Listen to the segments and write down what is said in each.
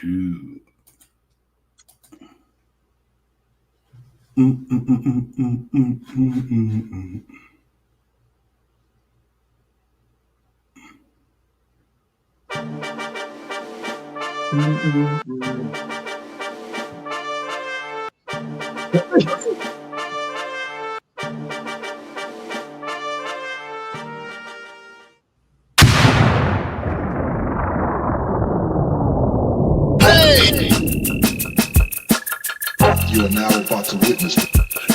2. You are now about to witness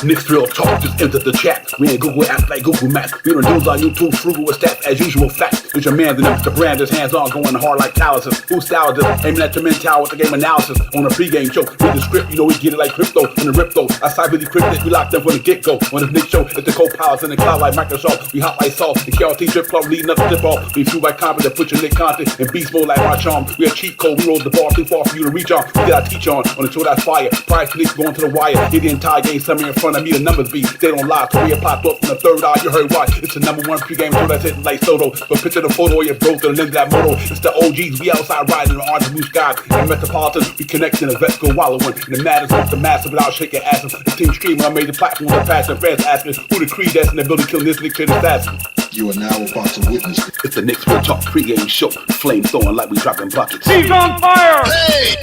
Knicks Real Talk just entered the chat. We ain't Google apps like Google Maps. We don't use our YouTube frugal with stats as usual. Fact, it's your man, the Mr. Brand, his hands on, going hard like calluses. Who's style just aiming at your mental with the game analysis on a pregame show. Read the script, you know we get it like crypto in the rip though. I side really cryptic, we locked them from the get-go. On this Knicks show, it's the co-pilots in the cloud like Microsoft. We hot like salt, the KRT trip club leading up to tip off. We flew by confident, put your Nick content in beast mode like my charm. We a cheat code, we rolled the ball too far for you to reach on. We got teach on the show that's fire. Price Knicks going to the wire. Hit the entire game, somewhere in front of me, the numbers be. They don't lie, Korea popped up from the third eye, you heard why. It's the #1 pregame show that's hitting like Soto. But picture the photo of your bro to the lens of that moto. It's the OGs, we outside riding in the orange blue sky. And Metropolitan, we connect in the vest go wallowing. And the matters off the massive without shaking asses. The team streaming, I made the platform with passion. Fans asking who the creed that's in the building killing this Knicks assassin. You are now about to witness It's the Knicks Real Talk pregame show. Flame throwing like we dropping buckets. He's on fire! Hey!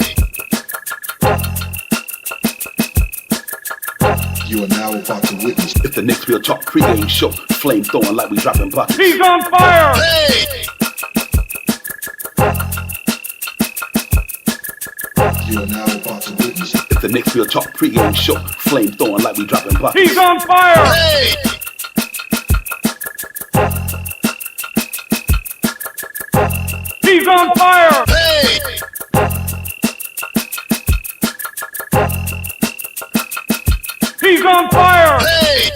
You are now about to witness It's the Knicks Real Talk pregame show. Flame throwing like we dropping buckets. He's on fire! Hey! You are now about to witness It's the Knicks Real Talk pregame show. Flame throwing like we dropping buckets. He's on fire! Hey! He's on fire! Hey! He's on fire! Hey!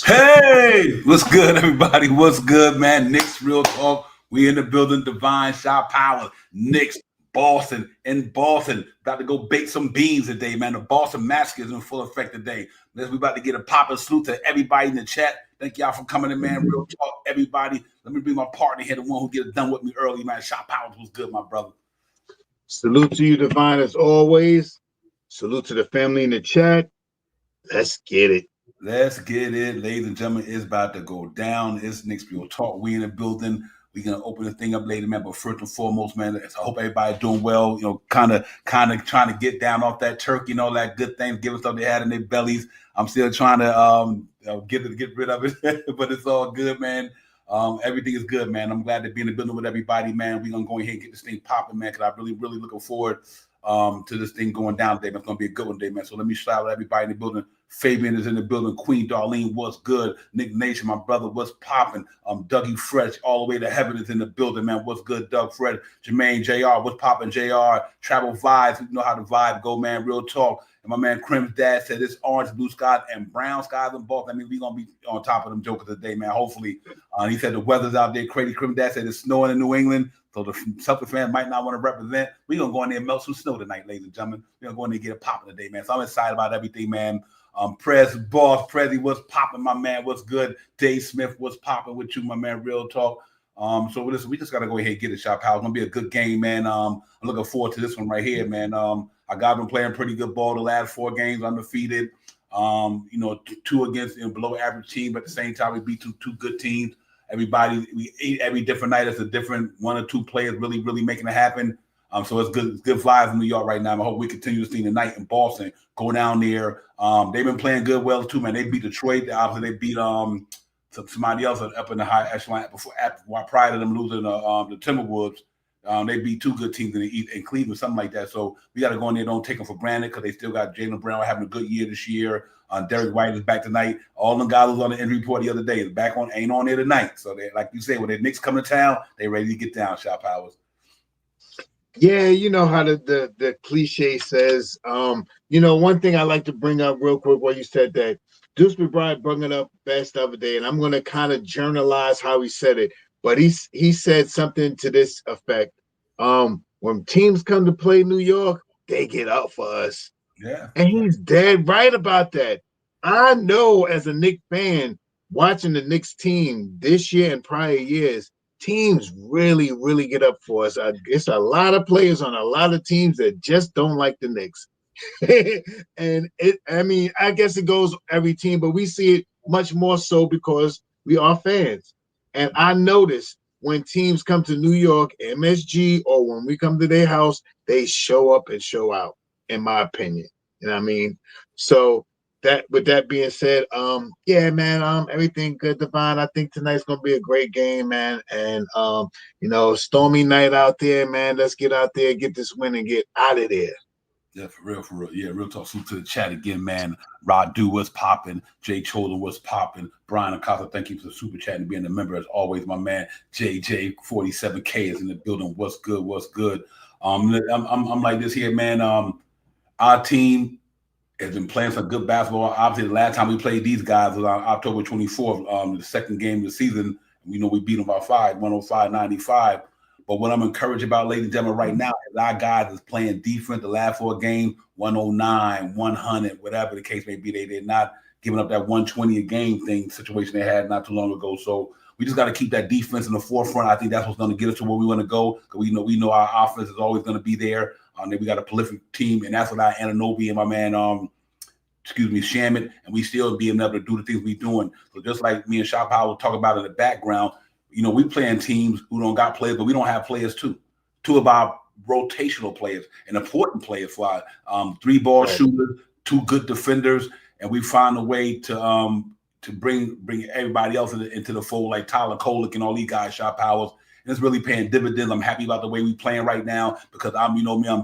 Hey, what's good, everybody? What's good, man? Knicks Real Talk. We in the building. Divine Shot Power. Knicks, Boston, in Boston. About to go bake some beans today, man. The Boston Massacre is in full effect today. We about to get a pop and salute to everybody in the chat. Thank y'all for coming in, man. Real Talk, everybody. Let me bring my partner here, the one who get it done with me early, man. Shot Power was good, my brother. Salute to you, Divine, as always. Salute to the family in the chat. Let's get it. Let's get it, ladies and gentlemen. It's about to go down. It's Knicks Real Talk. We in the building. We're gonna open the thing up later, man. But first and foremost, man, I hope everybody doing well. You know, kind of trying to get down off that turkey and all that good Thanksgiving stuff they had in their bellies. I'm still trying to get rid of it, but it's all good, man. Everything is good, man. I'm glad to be in the building with everybody, man. We're gonna go ahead and get this thing popping, man, because I'm really looking forward to this thing going down today. It's gonna be a good one today, man. So let me shout out everybody in the building. Fabian is in the building. Queen Darlene, what's good? Nick Nation, my brother, what's popping? Dougie Fresh, all the way to heaven is in the building, man. What's good, Doug Fred? Jermaine, JR, what's popping, JR? Travel Vibes, you know how the vibe go, man. Real talk. And my man Crim's dad said it's orange, blue skies, and brown skies in Boston. I mean, we're going to be on top of them jokers today, man, hopefully. He said the weather's out there crazy. Crim's dad said it's snowing in New England, so the Celtics fans might not want to represent. We're going to go in there and melt some snow tonight, ladies and gentlemen. We're going to go in there and get it popping today, man. So I'm excited about everything, man. Prez, boss, Prezi, what's popping, my man? What's good? Dave Smith, what's popping with you, my man? Real talk. So listen, we just got to go ahead and get it, Shop House. It's going to be a good game, man. I'm looking forward to this one right here, man. I got been playing pretty good ball the last 4 games, undefeated. You know, 2 against below average team, but at the same time, we beat two good teams. Everybody, we eat every different night. It's a different 1 or 2 players really making it happen. So it's good vibes in New York right now. I hope we continue to see tonight in Boston. Go down there. They've been playing good well too, man. They beat Detroit. Obviously, they beat somebody else up in the high echelon prior to them losing the Timberwolves. They beat 2 good teams in Cleveland, something like that. So we got to go in there. Don't take them for granted because they still got Jaylen Brown having a good year this year. Derek White is back tonight. All them guys was on the injury report the other day. Is back on, ain't on there tonight. So they, like you say, when the Knicks come to town, they ready to get down. Shop Powers. Yeah, you know how the cliche says. You know, one thing I like to bring up real quick, where you said that Deuce McBride brought it up best the other day, and I'm going to kind of journalize how he said it. But he said something to this effect. When teams come to play New York, they get up for us. Yeah. And he's dead right about that. I know as a Knicks fan, watching the Knicks team this year and prior years, teams really, really get up for us. It's a lot of players on a lot of teams that just don't like the Knicks. And I mean, I guess it goes every team, but we see it much more so because we are fans. And I notice when teams come to New York, MSG, or when we come to their house, they show up and show out, in my opinion. You know what I mean? So that with that being said, yeah, man, everything good, Divine. I think tonight's gonna be a great game, man. And stormy night out there, man. Let's get out there, get this win, and get out of there. Yeah, for real, for real. Yeah, real talk. Salute to the chat again, man. Radu was popping. Jay Chola was popping. Brian Acosta, thank you for the super chat and being a member as always, my man. JJ47K is in the building. What's good? What's good? I'm like this here, man. Our team has been playing some good basketball. Obviously, the last time we played these guys was on October 24th, the second game of the season. We know we beat them by 105-95. But what I'm encouraged about, ladies and gentlemen, right now is our guys is playing defense the last 4 games, 109, 100, whatever the case may be. They're not giving up that 120 a game situation they had not too long ago. So we just got to keep that defense in the forefront. I think that's what's going to get us to where we want to go. Because we know our offense is always going to be there. Then we got a prolific team, and that's what our Ananobi and my man, Shamit, and we still being able to do the things we doing. So just like me and Shop Howard talk about in the background, we playing teams who don't got players, but we don't have players too. 2 of our rotational players and important players for our 3-ball shooters, 2 good defenders, and we find a way to bring everybody else into the fold, like Tyler Kolick and all these guys, Shop Powers. And it's really paying dividends. I'm happy about the way we playing right now because I'm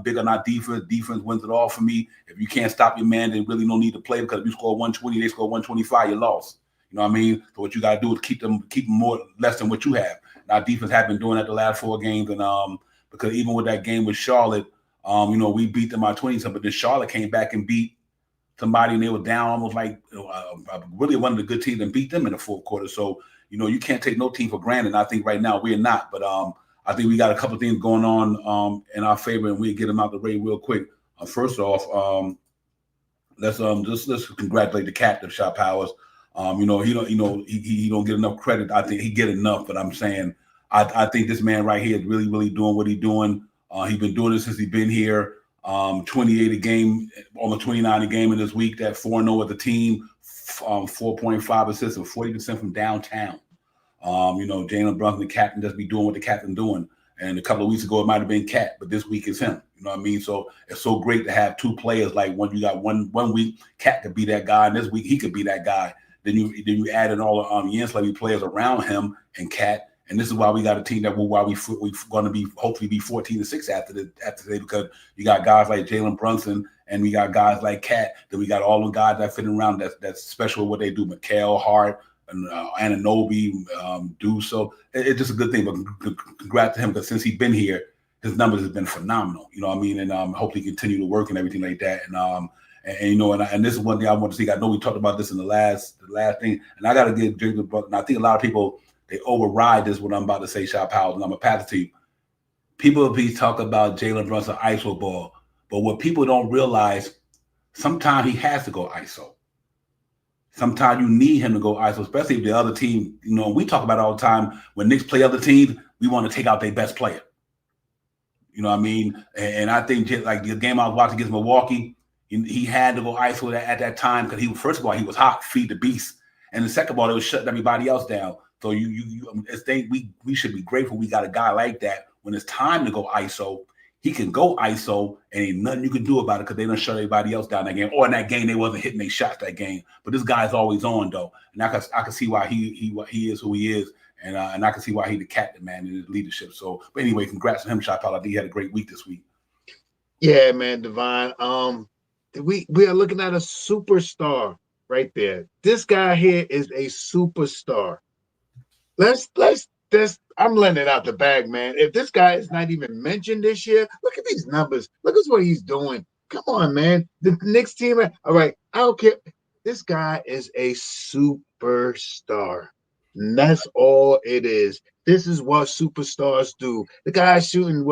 big on our defense. Defense wins it all for me. If you can't stop your man, then really no need to play because if you score 120, they score 125, you lost. You know what I mean? So what you got to do is keep them more less than what you have. And our defense have been doing that the last 4 games, and because even with that game with Charlotte, we beat them by 20-something. But then Charlotte came back and beat somebody, and they were down almost like really one of the good teams and beat them in the fourth quarter. So you can't take no team for granted. And I think right now we're not, but I think we got a couple of things going on in our favor, and we'll get them out the way real quick. First off, let's congratulate the captain, Shop Powers. He don't get enough credit. I think he get enough, but I'm saying I think this man right here is really, really doing what he's doing. He's been doing it since he's been here. 28 a game, almost 29 a game in this week. That 4-0 with the team, 4.5 assists, and 40% from downtown. Jalen Brunson, the captain, just be doing what the captain doing. And a couple of weeks ago, it might have been Cat, but this week is him. You know what I mean? So it's so great to have 2 players. Like when you got one week, Cat could be that guy, and this week he could be that guy. Then you add in all the Yansley players around him and Cat. And this is why we got a team that we're going to be hopefully be 14-6 after today, because you got guys like Jalen Brunson and we got guys like Cat. Then we got all the guys that fit around that's special at what they do. Mikal Hart and Ananobi do. So it's just a good thing. But congrats to him, because since he's been here, his numbers have been phenomenal. You know what I mean? And hopefully continue to work and everything like that. And this is one thing I want to see. I know we talked about this in the last thing, and I got to give Jalen Brunson. I think a lot of people, they override this, what I'm about to say, Shop Powell, and I'm going to pass it to you. People be talking about Jalen Brunson ISO ball, but what people don't realize, sometimes he has to go ISO. Sometimes you need him to go ISO, especially if the other team, we talk about it all the time. When Knicks play other teams, we want to take out their best player. You know what I mean? And I think like the game I was watching against Milwaukee, he had to go ISO at that time because first of all, he was hot, feed the beast. And the second of all, it was shutting everybody else down. So we should be grateful we got a guy like that. When it's time to go ISO, he can go ISO, and ain't nothing you can do about it because they done shut everybody else down that game. Or in that game, they wasn't hitting their shots that game. But this guy's always on though, and I can see why he is who he is, and I can see why he the captain, man, in his leadership. So, but anyway, congrats to him, Shot Powell. I think he had a great week this week. Yeah, man, Divine. We are looking at a superstar right there. This guy here is a superstar. Let's I'm letting it out the bag, man. If this guy is not even mentioned this year, look at these numbers. Look at what he's doing. Come on, man. The Knicks team, all right, I don't care. This guy is a superstar. And that's all it is. This is what superstars do. The guy's shooting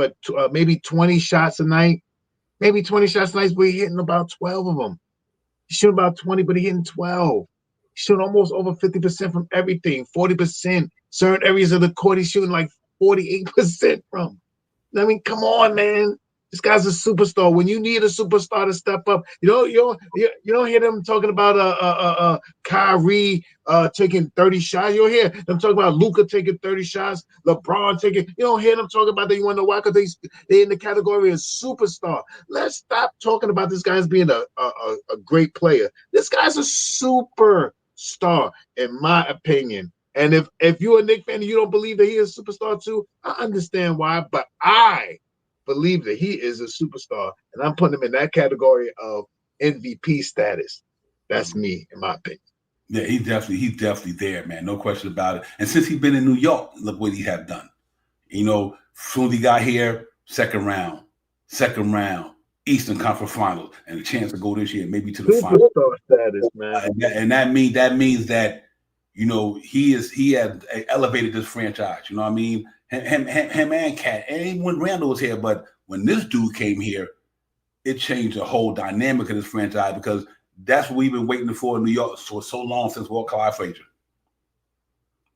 maybe 20 shots a night. maybe 20 shots nights, but he hitting about 12 of them. He shooting about 20, but he hitting 12. He's shooting almost over 50% from everything, 40%. Certain areas of the court, he's shooting like 48% from. I mean, come on, man. This guy's a superstar. When you need a superstar to step up, you don't hear them talking about Kyrie taking 30 shots. You don't hear them talking about Luka taking 30 shots, LeBron taking. You don't hear them talking about that. You want to know why? Because they in the category of superstar. Let's stop talking about this guy as being a great player. This guy's a superstar, in my opinion. And if you're a Knicks fan and you don't believe that he is a superstar too, I understand why. But I believe that he is a superstar, and I'm putting him in that category of MVP status. That's me, in my opinion. Yeah, he's definitely there, man. No question about it. And since he's been in New York, look what he have done. You know, soon as he got here, second round, Eastern Conference Finals, and a chance to go this year, maybe to the finals. Superstar status, man. And that means that, you know, he has elevated this franchise. You know what I mean? Him and Cat, and even when Randall was here, but when this dude came here, it changed the whole dynamic of this franchise, because that's what we've been waiting for in New York for so long, since Walt Clyde Frazier.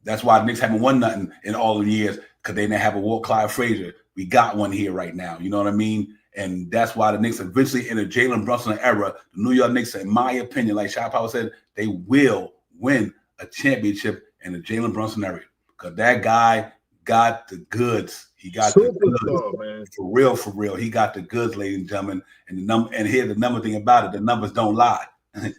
That's why the Knicks haven't won nothing in all the years, because they didn't have a Walt Clyde Frazier. We got one here right now. You know what I mean? And that's why the Knicks eventually, in a Jalen Brunson era, the New York Knicks, in my opinion, like Shaq Powell said, they will win a championship in the Jalen Brunson area, because that guy got the goods. He got the goods, man. For real. He got the goods, ladies and gentlemen. And here's the number thing about it: the numbers don't lie. The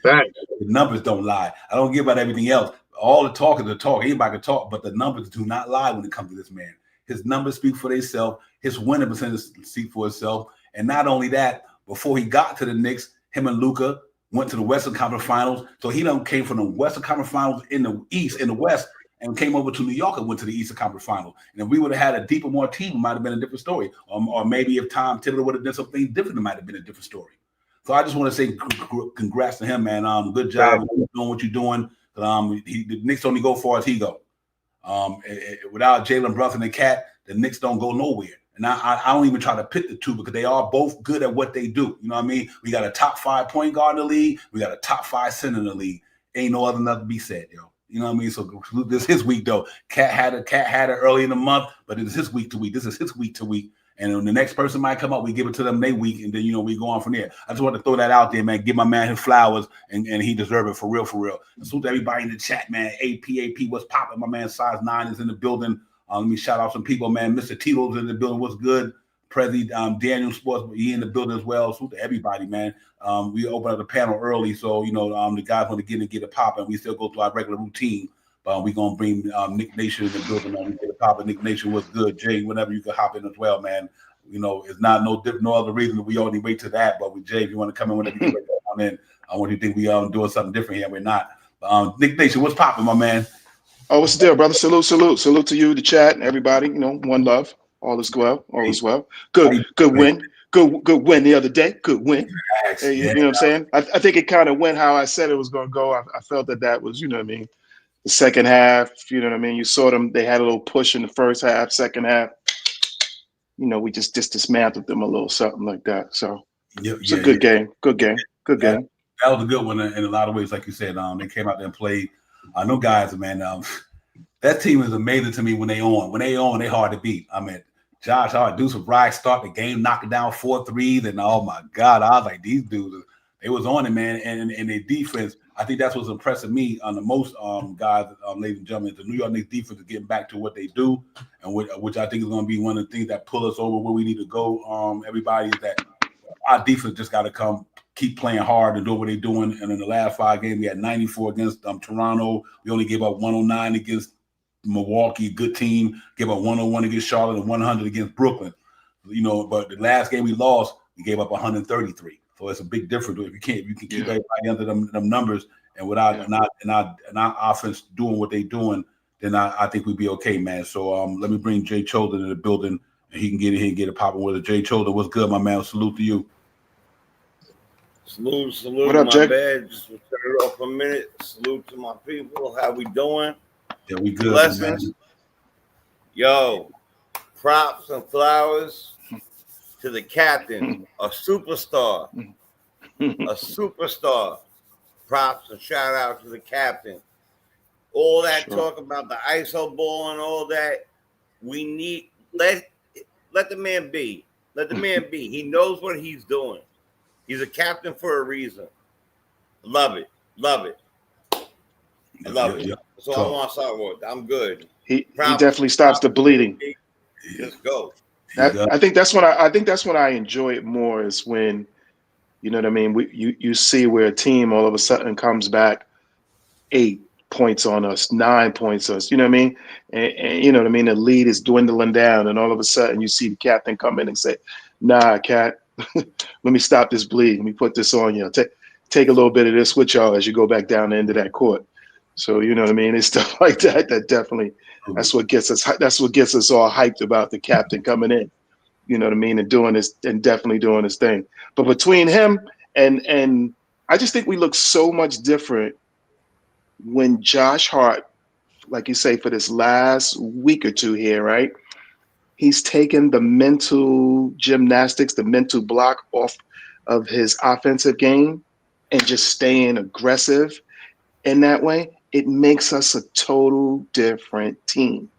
numbers don't lie. I don't give about everything else. All the talk is the talk. Anybody can talk, but the numbers do not lie when it comes to this man. His numbers speak for themselves. His winning percentage speak for itself. And not only that, before he got to the Knicks, him and Luka went to the Western Conference Finals. So he done came from the Western Conference Finals in the East, in the West, and came over to New York and went to the Eastern Conference Final. And if we would have had a deeper, more team, it might have been a different story. Or maybe if Tom Thibodeau would have done something different, it might have been a different story. So I just want to say congrats to him, man. Good job doing what you're doing. The Knicks only go far as he go. Without Jalen Brunson and Cat, the Knicks don't go nowhere. And I don't even try to pick the two, because they are both good at what they do. You know what I mean? We got a top 5 point guard in the league. We got a top 5 center in the league. Ain't no other nothing to be said, yo. You know what I mean? So this is his week, though. Cat had it early in the month, but it is his week to week. This is his week to week. And when the next person might come up, we give it to them their week, and then, you know, we go on from there. I just want to throw that out there, man. Give my man his flowers, and he deserves it for real. And so to everybody in the chat, man, AP, what's popping? My man Size 9 is in the building. Let me shout out some people, man. Mr. Tito's in the building. What's good? Prezi, Daniel Sports, he in the building as well. So to everybody, man. We opened up the panel early, so, you know, the guys want to get it popping. We still go through our regular routine. But we're going to bring Nick Nation in the building, man. We get it popping. Nick Nation was good. Jay, whenever you can hop in as well, man. You know, it's not no other reason that we only wait to that. But with Jay, if you want to come in whenever you come on in, I want you to think we are doing something different here. We're not. Nick Nation, what's popping, my man? Oh, what's the deal, brother? Salute to you, the chat, and everybody. You know, one love. All is well. Good win. Good win the other day. Good win. Hey, you know what I'm saying? I think it kind of went how I said it was going to go. I felt that was, you know what I mean, the second half, you know what I mean? You saw them. They had a little push in the first half, second half. You know, we just dismantled them a little, something like that. So it's a good game. Good game. That was a good one in a lot of ways, like you said. They came out there and played. No guys, man. That team is amazing to me when they on. When they on, they hard to beat. I mean, Josh Hart, Deuce Bragg start the game, knocking down 4 threes, and oh my God, I was like, these dudes, they was on it, man. And their defense, I think that's what's impressing me on the most, guys, ladies and gentlemen. The New York Knicks defense is getting back to what they do, and which I think is going to be one of the things that pull us over where we need to go. Everybody, is that our defense just got to keep playing hard and do what they're doing. And in the last 5 games, we had 94 against Toronto. We only gave up 109 against Milwaukee, good team. Gave up 101 against Charlotte and 100 against Brooklyn. You know, but the last game we lost, we gave up 133. So it's a big difference. If you can keep everybody under them numbers, and without and our offense doing what they're doing, then I think we'd be okay, man. So let me bring Jay Cholden in the building, and he can get in here and get it popping with it. Jay Cholden, what's good, my man? Salute to you. Salute. What up, my Jay? bad. Just turn it off a minute. Salute to my people. How we doing? Yeah, we good. Blessings. Yo, props and flowers to the captain, a superstar. A superstar. Props and shout out to the captain. All that talk about the ISO ball and all that, we need let the man be. Let the man be. He knows what he's doing. He's a captain for a reason. Love it. Love it. I love it. So I want to start with. I'm good. He definitely stops the bleeding. Let's go. I think that's when I enjoy it more is when, you know what I mean. You see where a team all of a sudden comes back 8 points on us, 9 points on us. You know what I mean? And you know what I mean. The lead is dwindling down, and all of a sudden you see the captain come in and say, "Nah, Cat, let me stop this bleed. Let me put this on you. Take a little bit of this with y'all as you go back down the end of that court." So you know what I mean. It's stuff like that that definitely that's what gets us all hyped about the captain coming in. You know what I mean, and doing this and definitely doing his thing. But between him and I just think we look so much different when Josh Hart, like you say, for this last week or two here, right? He's taken the mental gymnastics, the mental block off of his offensive game and just staying aggressive in that way. It makes us a total different team.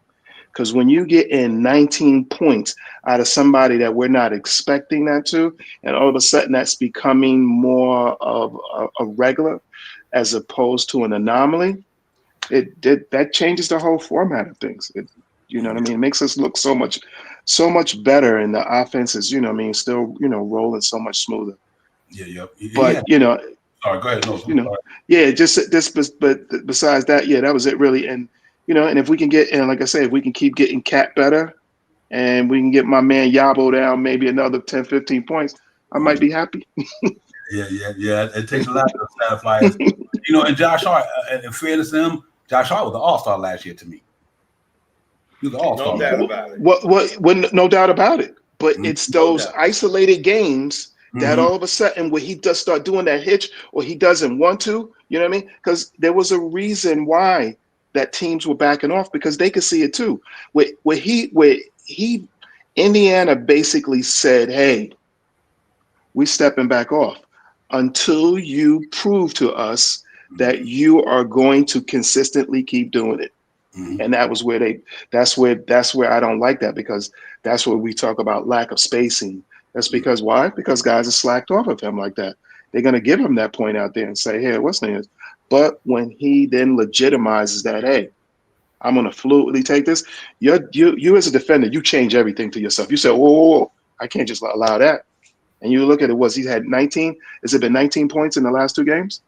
Because when you get in 19 points out of somebody that we're not expecting that to, and all of a sudden that's becoming more of a regular as opposed to an anomaly, that changes the whole format of things. You know what I mean? It makes us look so much better, and the offense is, you know what I mean, still, you know, rolling so much smoother. But you know, sorry, go ahead. No, you know, just this, but besides that, that was it really. And you know, and if we can get, and like I say, if we can keep getting Cat better, and we can get my man Yabo down maybe another 10, 15 points, I might be happy. Yeah. It takes a lot to satisfy us. You know, and Josh Hart, in fairness to him, Josh Hart was the all-star last year to me. He was the all-star. No doubt about it. No doubt about it. But it's those isolated games that all of a sudden when he does start doing that hitch or he doesn't want to, you know what I mean? Because there was a reason why that teams were backing off, because they could see it too. Where he Indiana basically said, "Hey, we stepping back off until you prove to us that you are going to consistently keep doing it." And that was where that's where I don't like that, because that's where we talk about lack of spacing. That's because why? Because guys are slacked off of him like that. They're going to give him that point out there and say, "Hey, what's name is?" But when he then legitimizes that, "Hey, I'm going to fluidly take this," you as a defender, you change everything to yourself. You say, "Whoa, I can't just allow that." And you look at it, he had 19? Has it been 19 points in the last 2 games?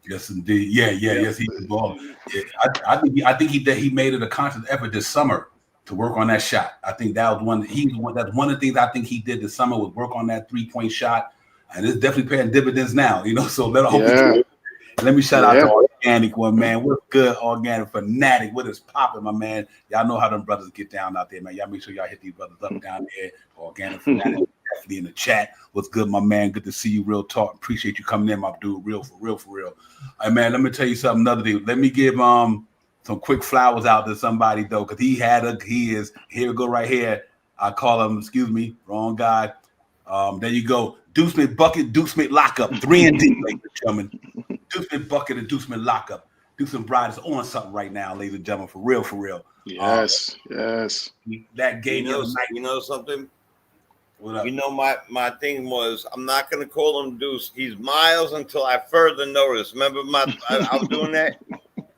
Yes, indeed. Yes, he was balling. Yeah, I think he made it a conscious effort this summer to work on that shot. I think that was that's one of the things I think he did this summer, was work on that 3-point shot, and it's definitely paying dividends now. You know, so let me shout out to Organic One, man. What's good, Organic Fanatic? What is popping, my man? Y'all know how them brothers get down out there, man. Y'all make sure y'all hit these brothers up down there. Organic Fanatic. Definitely in the chat. What's good, my man? Good to see you. Real talk. Appreciate you coming in, my dude. Real for real. Hey, man, let me tell you something. Another thing. Let me give some quick flowers out to somebody though, because he is here. Go right here. I call him. Excuse me, wrong guy. There you go. Deuce Smith bucket. Deuce Smith lockup. 3 and D, ladies and gentlemen. Deuce Smith bucket and Deuce Smith lockup. Deuce and Bride is on something right now, ladies and gentlemen. For real. Yes. That game. You know something. What up? You know, my thing was, I'm not going to call him Deuce. He's Miles until I further notice. Remember I was doing that?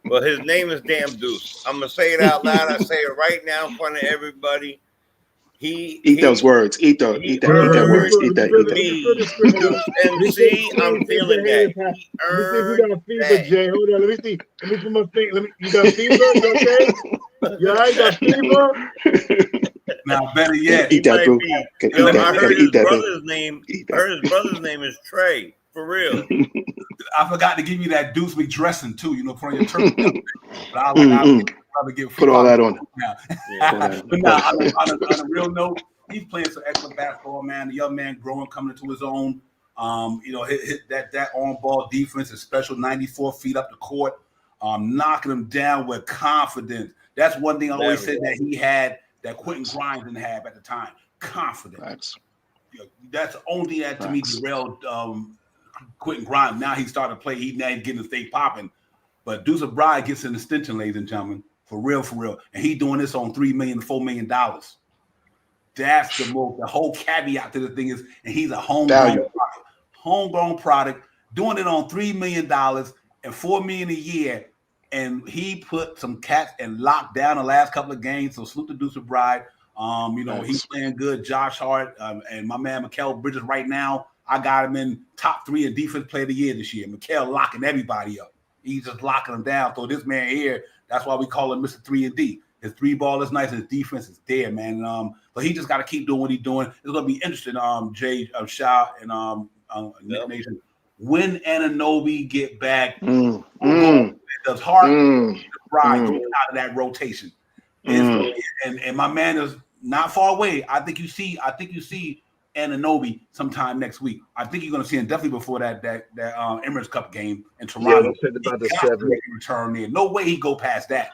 Well, his name is Damn Deuce. I'm going to say it out loud. I say it right now in front of everybody. Eat those words. Eat that words. Eat that. Deuce MC, I'm feeling that. He earned that. Jay. Hold on. Let me see. Let me put my finger. You got fever? You okay? You all right? Got fever? Now, better yet, eat that, bro. I heard his brother's name. His brother's name is Trey. For real. I forgot to give you that Deuce McDressing too. You know, for your turkey. But I'll probably get put all that on. But now, on a real note, he's playing some excellent basketball, man. The young man growing, coming into his own. You know, hit that on-ball defense, is special. 94 feet up the court, knocking him down with confidence. That's one thing I always said that he had that Quentin Grimes didn't have at the time. confident. Thanks. That's the only thing that to me derailed Quentin Grimes. Now he started to play. He's getting the thing popping. But Deuce McBride gets an extension, ladies and gentlemen, for real. And he doing this on $3 million to $4 million. That's the whole caveat to the thing is, and he's a homegrown product, doing it on $3 million and $4 million a year. And he put some cats and locked down the last couple of games. So salute to Deuce McBride. He's playing good. Josh Hart and my man Mikal Bridges right now. I got him in top 3 in defense player of the year this year. Mikal locking everybody up. He's just locking them down. So this man here, that's why we call him Mr. 3-and-D. His 3 ball is nice. His defense is there, man. But he just got to keep doing what he's doing. It's gonna be interesting. Jay, Shah, and Nick Nation. When Anunoby get back, does Hart Bride get out of that rotation? And my man is not far away. I think you see Anunoby sometime next week. I think you're going to see him definitely before that Emirates Cup game in Toronto. Yeah, said about the 7 return there. No way he go past that.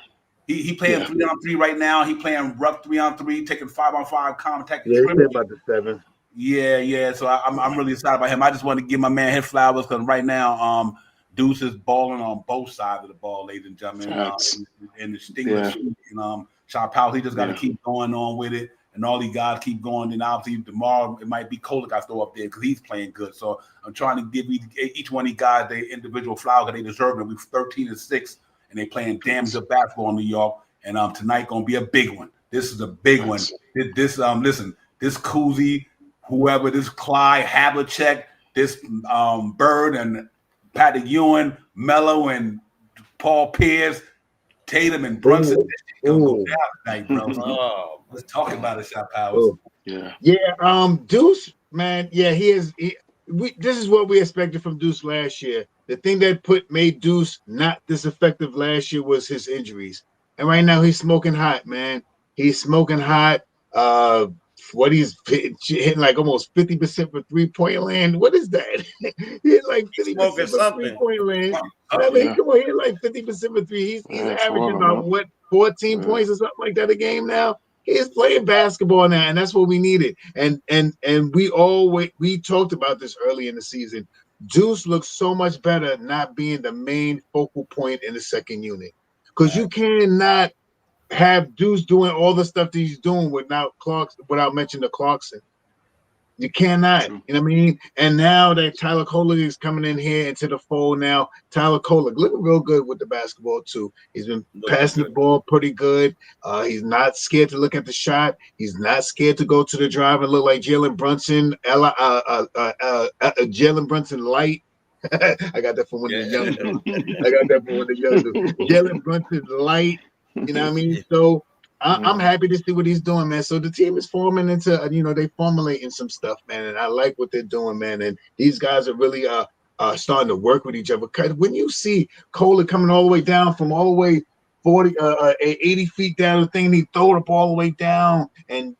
He playing 3-on-3 right now. He playing rough 3-on-3, taking 5-on-5 contact. Yeah, he said about the 7. Yeah. So I'm really excited about him. I just want to give my man his flowers because right now Deuce is balling on both sides of the ball, ladies and gentlemen. And the distinguished Sean Powell, he just got to keep going on with it. And all these guys keep going. And obviously tomorrow it might be Kolik I throw up there because he's playing good. So I'm trying to give each one of these guys their individual flowers because they deserve it. We're 13-6, and they playing damn good basketball in New York. And tonight gonna be a big one. This is a big one. This Kuzi, whoever, this Clyde Havlicek, this Bird and Patrick Ewing, Mello and Paul Pierce, Tatum and Brunson. This shit gonna go down tonight, bro. Let's talk about it, Shot Powers. Deuce, man, this is what we expected from Deuce last year. The thing that made Deuce not this effective last year was his injuries. And right now he's smoking hot, man. He's smoking hot. What he's hitting like almost 50% for 3-point land. What is that? He hit like 50% for 3-point land. I mean, come on, he hit like 50% for 3. He's averaging about 14 points or something like that a game now. He's playing basketball now, and that's what we needed. And we talked about this early in the season. Deuce looks so much better not being the main focal point in the second unit, because you cannot have Deuce doing all the stuff that he's doing without mentioning the Clarkson. You cannot, you know what I mean? And now that Tyler Kolek is coming in here into the fold now, Tyler Kolek looking real good with the basketball too. He's been passing the ball pretty good. He's not scared to look at the shot. He's not scared to go to the drive and look like Jalen Brunson, Jalen Brunson light. I got that from one of the young dudes. Jalen Brunson light. You know what I mean? So I'm happy to see what he's doing, man. So the team is forming into, they formulating some stuff, man. And I like what they're doing, man. And these guys are really starting to work with each other. Because when you see Kolek coming all the way down from all the way 80 feet down the thing, and he throw the ball all the way down, and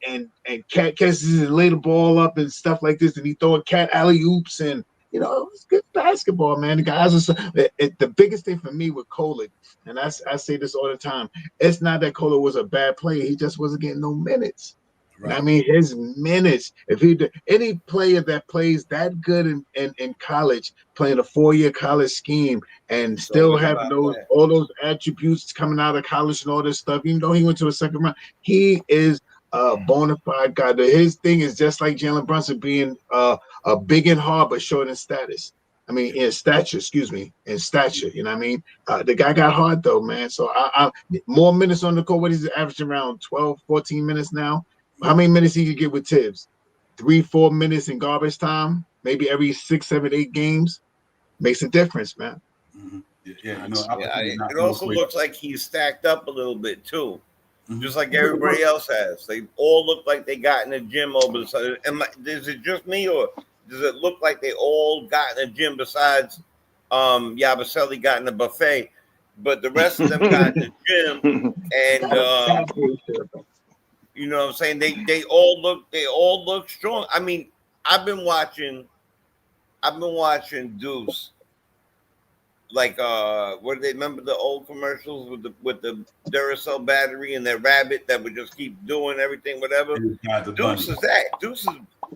Cat catches and lay the ball up and stuff like this, and he throw a Cat alley oops, and it's good basketball, man. The guys are the biggest thing for me with Kolek, and I say this all the time. It's not that Kolek was a bad player; he just wasn't getting no minutes. Right. I mean, his minutes. If any player that plays that good in college, playing a 4-year college scheme, and still having all those attributes coming out of college and all this stuff, even though he went to a second round, he is a bona fide guy. His thing is just like Jalen Brunson being big and hard, but short in status. I mean, in stature, in stature. You know what I mean? The guy got hard though, man. So I more minutes on the court. What is it, averaging around 12, 14 minutes now? How many minutes he could get with Tibbs? 3-4 minutes in garbage time, maybe every 6, 7, 8 games. Makes a difference, man. Mm-hmm. It also looks like he's stacked up a little bit too, just like everybody else has. They all look like they got in the gym over the side. Is it just me, or does it look like they all got in the gym besides Yabusele got in the buffet, but the rest of them got in the gym and you know what I'm saying? They all look strong. I mean, I've been watching Deuce what do they remember the old commercials with the Duracell battery and that rabbit that would just keep doing everything, whatever. Deuce is that. Deuce is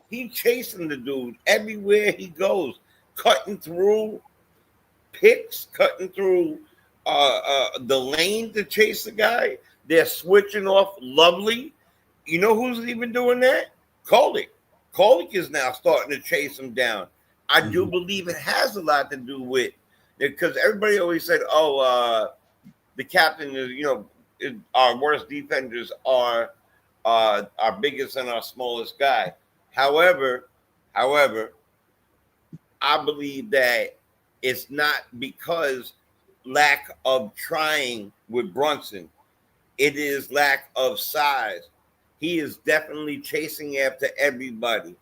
he chasing the dude everywhere he goes, cutting through picks, cutting through the lane to chase the guy. They're switching off lovely. You know who's even doing that? Kolick. Kolick is now starting to chase him down. I do believe it has a lot to do with because everybody always said, "Oh, the captain is our worst defenders are our biggest and our smallest guy." However, I believe that it's not because lack of trying with Brunson. It is lack of size. He is definitely chasing after everybody,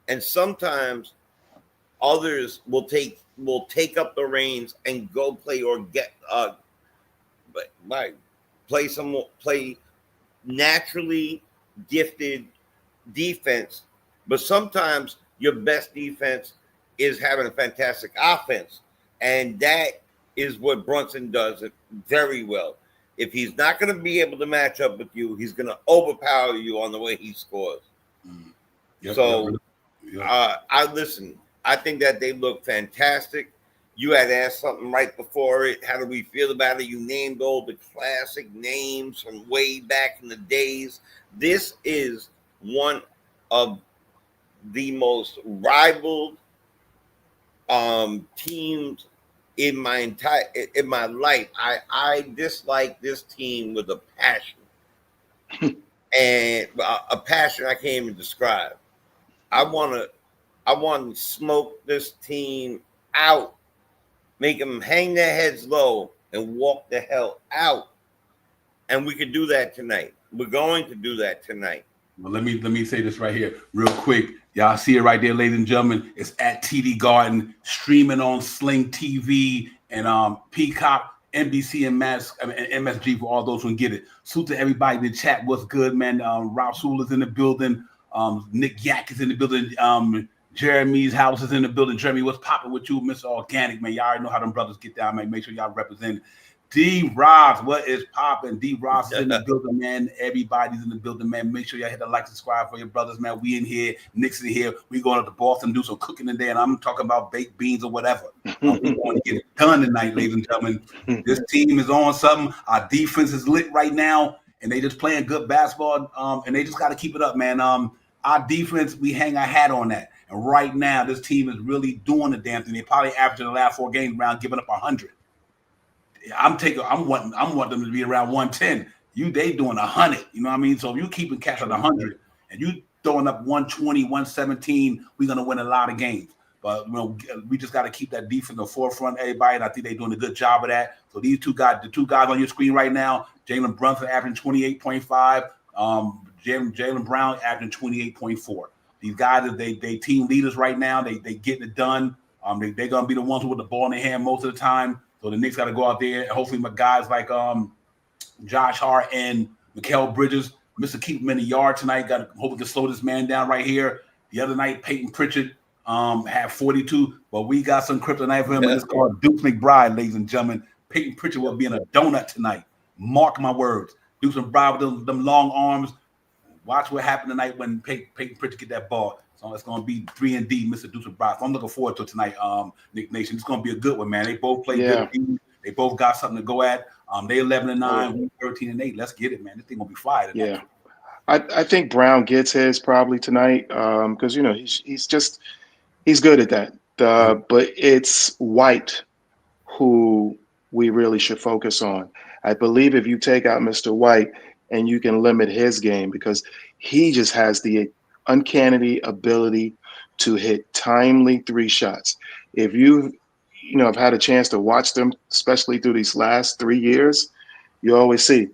and sometimes others will take up the reins and go play or get play naturally gifted defense. But sometimes your best defense is having a fantastic offense, and that is what Brunson does it very well. If he's not going to be able to match up with you, he's going to overpower you on the way he scores. I listen. I think that they look fantastic. You had asked something right before it. How do we feel about it? You named all the classic names from way back in the days. This is one of the most rivaled teams in my life. I dislike this team with a passion, and a passion I can't even describe. I want to smoke this team out, make them hang their heads low and walk the hell out. And we could do that tonight. We're going to do that tonight. Well, let me say this right here real quick. Y'all see it right there, ladies and gentlemen. It's at TD Garden, streaming on Sling TV and Peacock, NBC, and MSG for all those who can get it. Salute to everybody in the chat. What's good, man? Rasul is in the building. Nick Yak is in the building. Jeremy's house is in the building. Jeremy, what's popping with you, Mr. Organic, man? Y'all already know how them brothers get down, man. Make sure y'all represent D. Ross, what is popping? D. Ross is in the building, man. Everybody's in the building, man. Make sure y'all hit the like, subscribe for your brothers, man. We in here. Nick's in here. We going up to Boston, do some cooking today, and I'm talking about baked beans or whatever. We going to get it done tonight, ladies and gentlemen. This team is on something. Our defense is lit right now, and they just playing good basketball, and they just got to keep it up, man. Our defense, we hang our hat on that. And right now, this team is really doing the damn thing. They probably averaging the last 4 games around giving up 100. I'm wanting them to be around 110. They doing 100. You know what I mean? So if you keeping cash at 100 and you throwing up 120, 117, we're gonna win a lot of games. But we just got to keep that defense in the forefront, everybody. And I think they're doing a good job of that. So the two guys on your screen right now, Jalen Brunson averaging 28.5, Jaylen Brown averaging 28.4. These guys are they team leaders right now. They getting it done. They're gonna be the ones with the ball in their hand most of the time. So the Knicks got to go out there and hopefully my guys like Josh Hart and Mikal Bridges, Mr. Keep him in the yard tonight. Hope we can slow this man down right here. The other night, Peyton Pritchard had 42, but we got some kryptonite for him. And it's called Deuce McBride, ladies and gentlemen. Peyton Pritchard will be in a donut tonight. Mark my words. Deuce McBride with them long arms. Watch what happened tonight when Peyton Pritchard get that ball. So it's going to be 3-and-D, Mr. Deuce McBride. So I'm looking forward to it tonight, Nick Nation. It's going to be a good one, man. They both play good teams. They both got something to go at. They 11-9, we 13-8. Let's get it, man. This thing going to be fire tonight. Yeah. I think Brown gets his probably tonight because, he's good at that. But it's White who we really should focus on. I believe if you take out Mr. White and you can limit his game because he just has the uncanny ability to hit timely 3 shots. If I've had a chance to watch them, especially through these last 3 years, you always see,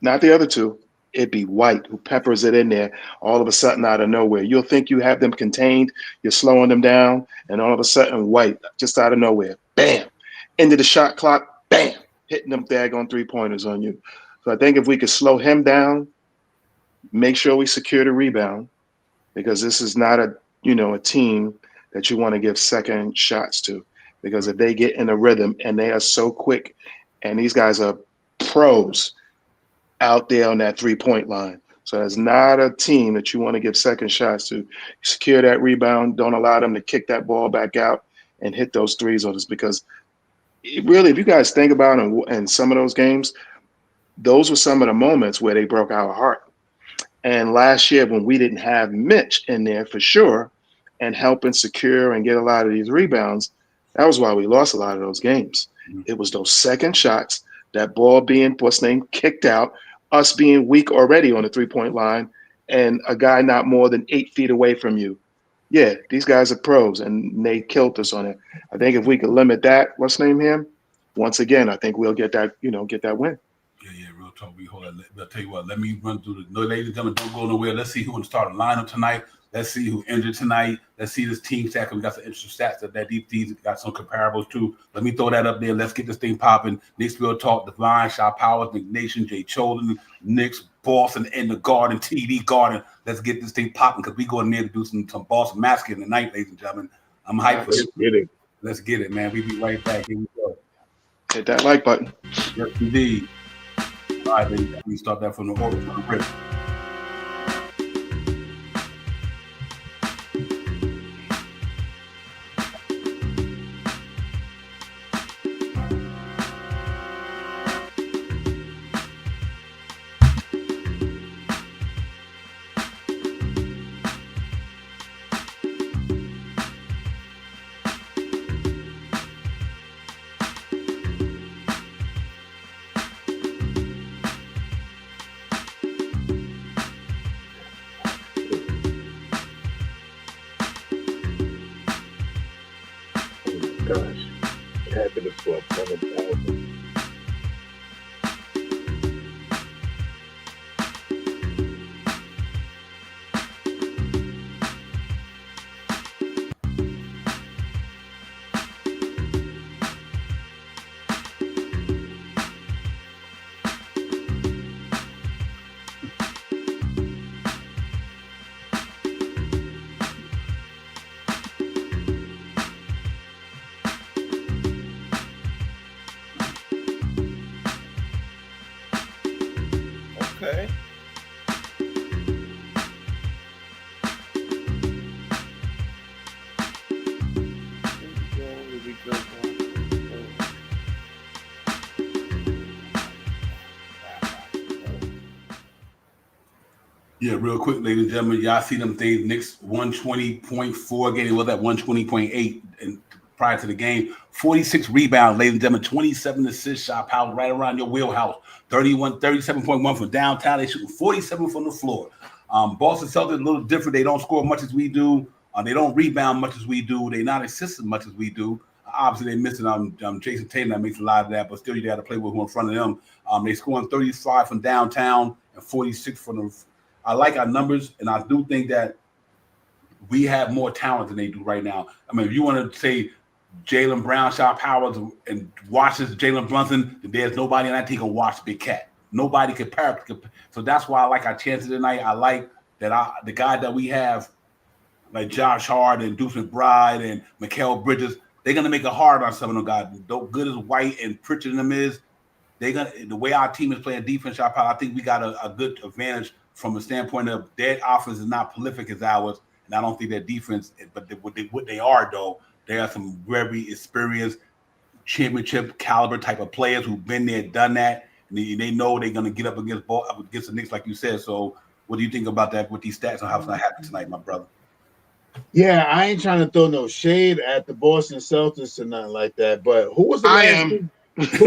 not the other two, it'd be White who peppers it in there all of a sudden out of nowhere. You'll think you have them contained, you're slowing them down, and all of a sudden White, just out of nowhere, bam, into the shot clock, bam, hitting them daggone 3-pointers on you. So I think if we could slow him down, make sure we secure the rebound, because this is not a team that you want to give second shots to. because if they get in a rhythm, and they are so quick, and these guys are pros out there on that 3-point line. So it's not a team that you want to give second shots to. Secure that rebound. Don't allow them to kick that ball back out and hit those threes on us, because really, if you guys think about it, in some of those games, those were some of the moments where they broke our heart. And last year, when we didn't have Mitch in there for sure and helping secure and get a lot of these rebounds, that was why we lost a lot of those games. It was those second shots, that ball being, kicked out, us being weak already on the 3-point line, and a guy not more than 8 feet away from you. Yeah, these guys are pros, and they killed us on it. I think if we could limit that, him, once again, I think we'll get that, get that win. Yeah, real talk. I'll tell you what, let me run through the, no, ladies and gentlemen, don't go nowhere. Let's see who in the starting lineup tonight. Let's see who injured tonight. Let's see this team stat. We got some interesting stats that these teams got some comparables too. Let me throw that up there. Let's get this thing popping. Knicks Real Talk, Divine, Shaw Powers, McNation, Jay Choden, Knicks, Boston in the Garden, TD Garden. Let's get this thing popping, because we going there to do some Boston masking tonight, ladies and gentlemen. I'm hyped for it. Let's get it, man. We be right back. Here we go. Hit that like button. Yes, indeed. All right, ladies, we start that from the order from the rip. Gosh, happiness for a 7,000. Okay. Yeah, real quick, ladies and gentlemen, y'all see them things. Knicks 120.4 game. It was at 120.8 and prior to the game. 46 rebounds, ladies and gentlemen. 27 assists, shot power right around your wheelhouse. 37.1 from downtown. They shooting 47 from the floor. Boston Celtics a little different. They don't score much as we do. They don't rebound much as we do. They not assist as much as we do. Obviously, they're missing Jason Tatum. That makes a lot of that, but still, you got to play with who in front of them. They scoring 35 from downtown and 46 from the. I like our numbers, and I do think that we have more talent than they do right now. I mean, if you want to say Jaylen Brown, Shaw Powers, and watches Jalen Brunson, there's nobody on that team can watch Big Cat. Nobody can pair. So that's why I like our chances tonight. I like that the guy that we have, like Josh Hart and Deuce McBride and Mikal Bridges, they're gonna make it hard on some of them guys. Though good as White and Pritchard and them is, the way our team is playing defense, I think we got a good advantage from a standpoint of their offense is not prolific as ours, and I don't think their defense. But what they are though, they are some very experienced, championship caliber type of players who've been there, done that, and they know they're gonna get up against the Knicks, like you said. So, what do you think about that with these stats and how it's not happening tonight, my brother? Yeah, I ain't trying to throw no shade at the Boston Celtics or nothing like that. But who was the last? Who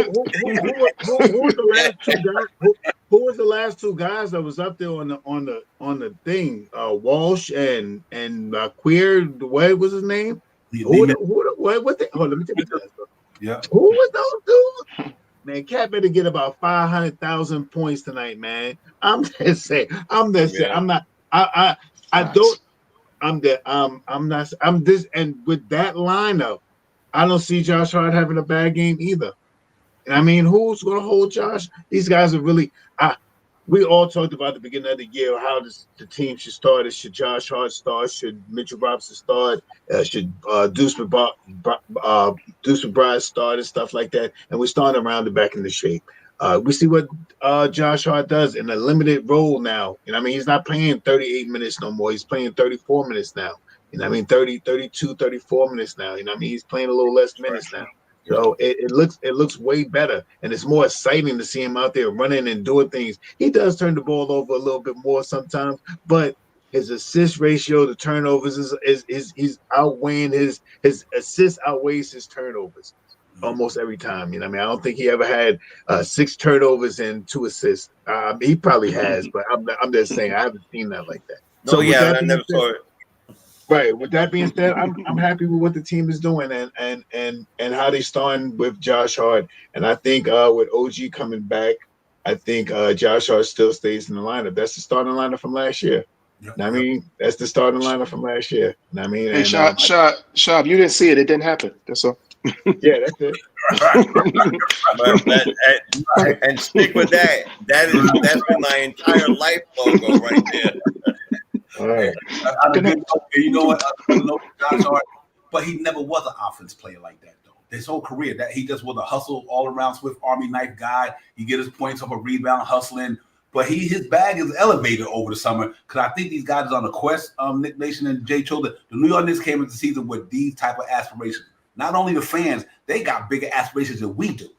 was the last two guys? Who was the last two guys that was up there on the thing? Walsh and Queer. What was his name? Let me take a test. Yeah. Who was those dudes? Man, Cat better get about 500,000 points tonight, man. I'm just saying. I'm this. And with that lineup, I don't see Josh Hart having a bad game either. I mean, who's going to hold Josh? These guys are really we all talked about at the beginning of the year how the team should start. Should Josh Hart start? Should Mitchell Robinson start? Should Deuce McBride start and stuff like that? And we're starting around the back in the shape. We see what Josh Hart does in a limited role now. You know what I mean? He's not playing 38 minutes no more. He's playing 34 minutes now. You know what I mean? 30, 32, 34 minutes now. You know what I mean? He's playing a little less minutes now. So it looks way better, and it's more exciting to see him out there running and doing things. He does turn the ball over a little bit more sometimes, but his assist ratio, the turnovers is he's outweighing his assist outweighs his turnovers almost every time. You know what I mean? I don't think he ever had 6 turnovers and 2 assists. He probably has, but I'm just saying I haven't seen that like that. No, I never saw it. Right. With that being said, I'm happy with what the team is doing and how they starting with Josh Hart. And I think with OG coming back, I think Josh Hart still stays in the lineup. That's the starting lineup from last year. Yep, I mean, that's the starting lineup from last year. I mean, Hey, Shab, you didn't see it. It didn't happen. That's all. Yeah, that's it. And stick with that. That's been my entire life logo right there. All right. You know what? Josh Hart, but he never was an offense player like that, though. His whole career, that he just was a hustle all around Swift Army knife guy. He get his points off a rebound, hustling. But his bag is elevated over the summer because I think these guys on the quest, Nick Nation and Jay Cho, the New York Knicks came into the season with these type of aspirations. Not only the fans, they got bigger aspirations than we do.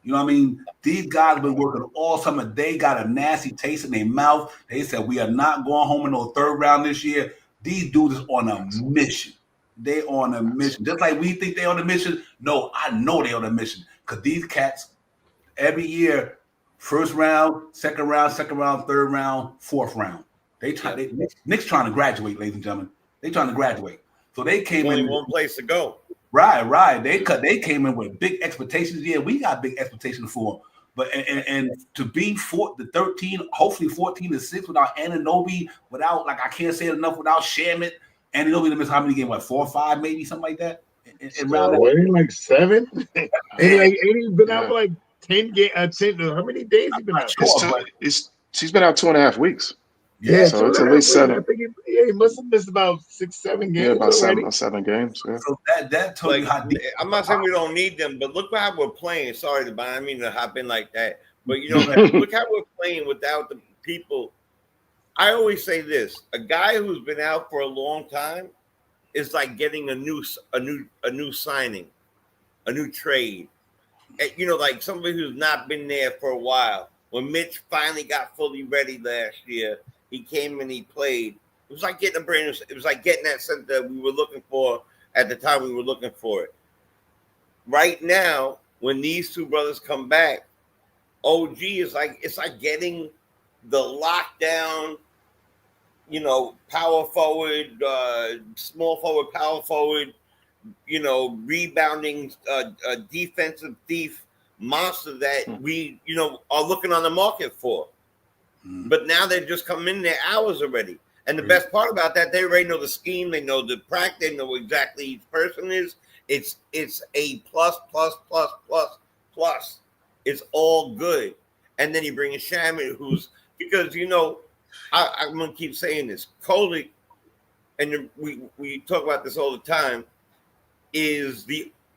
You know what I mean? These guys have been working all summer. They got a nasty taste in their mouth. They said, we are not going home in no 3rd round this year. These dudes is on a mission. They on a mission. Just like we think they on a mission. No, I know they on a mission. Because these cats, every year, 1st round, 2nd round, 3rd round, 4th round. Knicks trying to graduate, ladies and gentlemen. They trying to graduate. So they came Only in. one place to go. Right. They came in with big expectations. Yeah, we got big expectations for them. But and to be the 13, hopefully 14-6 without Anunoby, without, like, I can't say it enough, without Shamit. Anunoby missed how many games? What, 4 or 5, maybe something like that. Like 7. Ain't he been out for like 10 games? How many days he been out? He's been out 2.5 weeks. Yeah, so it's at least 7. I think he must have missed about 6-7 games. Yeah, about already. 7 games. Yeah. So that told you how deep. I'm not saying we don't need them, but look how we're playing. Sorry to I mean to hop in like that, but look how we're playing without the people. I always say this: a guy who's been out for a long time is like getting a new signing, a new trade. Like somebody who's not been there for a while. When Mitch finally got fully ready last year, he came and he played. It was like getting it was like getting that center that we were looking for at the time we were looking for it. Right now, when these 2 brothers come back, OG is like, it's like getting the lockdown, power forward, small forward, power forward, rebounding, defensive thief monster that we, are looking on the market for. But now they're just coming in their hours already. And the best part about that, they already know the scheme, they know the practice, they know exactly each person is. It's a plus. It's all good. And then you bring in Shamit, because I'm gonna keep saying this. Kolik, and we talk about this all the time, is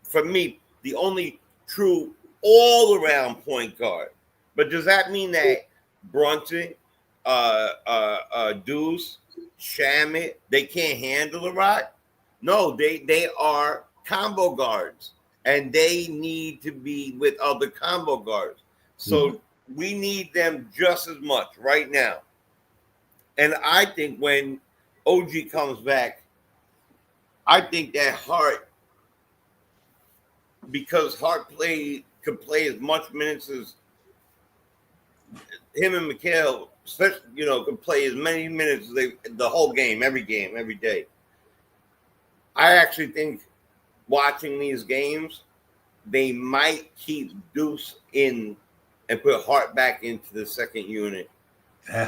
for me the only true all-around point guard. But does that mean that Brunson, Deuce, Shamit, they can't handle a lot? No, they are combo guards, and they need to be with other combo guards. So we need them just as much right now. And I think when OG comes back, I think that Hart, because Hart could play as much minutes as him and Mikal, could play as many minutes as the whole game, every day. I actually think watching these games, they might keep Deuce in and put Hart back into the second unit.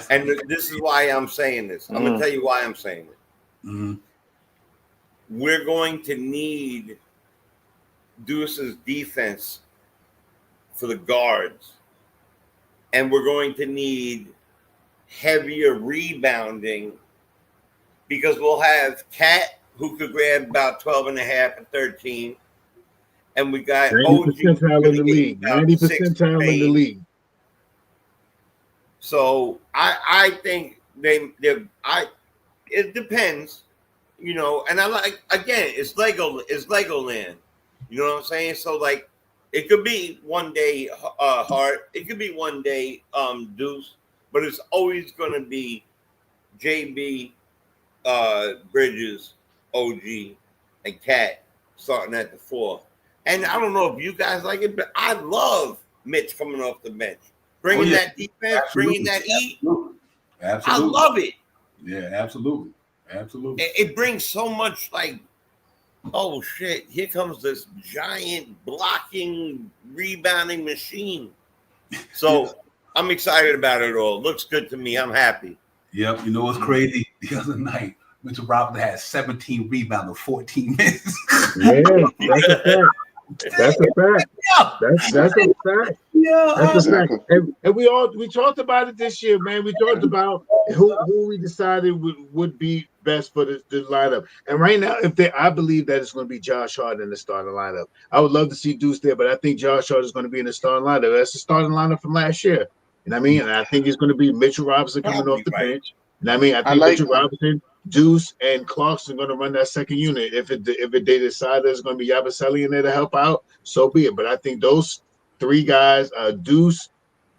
And this is why I'm saying this. I'm going to tell you why I'm saying it. We're going to need Deuce's defense for the guards. And we're going to need heavier rebounding because we'll have Cat who could grab about 12 and a half and 13. And we got 90 OG percentile in the league. 90 percentile in the league. So I think it depends, and I like, again, it's Legoland. You know what I'm saying? So like it could be one day Hart, it could be one day Deuce, but it's always gonna be JB, Bridges, OG, and Cat starting at the 4. And I don't know if you guys like it, but I love Mitch coming off the bench. Bringing that defense, bringing that heat. Absolutely. I love it. Yeah, absolutely. Absolutely. It brings so much, like, oh shit, here comes this giant blocking, rebounding machine. So I'm excited about it all. Looks good to me. I'm happy. Yep. You know what's crazy? The other night, Mitchell Robinson had 17 rebounds in 14 minutes. Yeah, that's a fact. That's a fact. That's a fact. Yeah, that's a fact. And we talked about it this year, man. We talked about who we decided would be best for the lineup. And right now, I believe that it's going to be Josh Hart in the starting lineup. I would love to see Deuce there, but I think Josh Hart is going to be in the starting lineup. That's the starting lineup from last year. You know what I mean? And I think it's going to be Mitchell Robinson coming off the bench. You know what I mean? I think Mitchell Robinson, Deuce, and Clarkson are going to run that second unit. If they decide there's going to be Yabusele in there to help out, so be it. But I think those three guys, Deuce,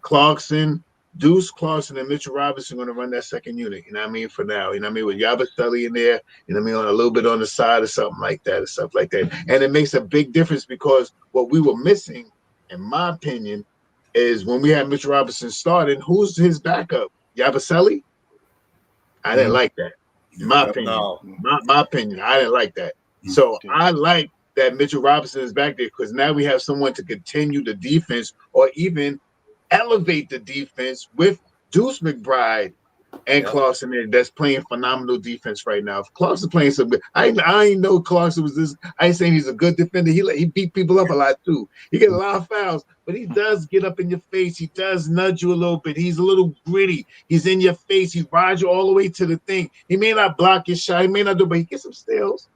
Clarkson, and Mitchell Robinson are going to run that second unit. You know what I mean? For now, you know what I mean? With Yabusele in there, you know what I mean? On a little bit on the side or something like that, or stuff like that. And it makes a big difference because what we were missing, in my opinion, is when we had Mitchell Robinson starting, who's his backup? Yabusele? I didn't like that. In my opinion. No. My opinion. I didn't like that. So I like that Mitchell Robinson is back there because now we have someone to continue the defense or even elevate the defense with Deuce McBride and Clarkson there that's playing phenomenal defense right now. If Clarkson playing some good, I ain't know Clarkson was this. I ain't saying he's a good defender. He beat people up a lot too. He get a lot of fouls, but he does get up in your face. He does nudge you a little bit. He's a little gritty. He's in your face. He rides you all the way to the thing. He may not block your shot. He may not do, but he gets some steals.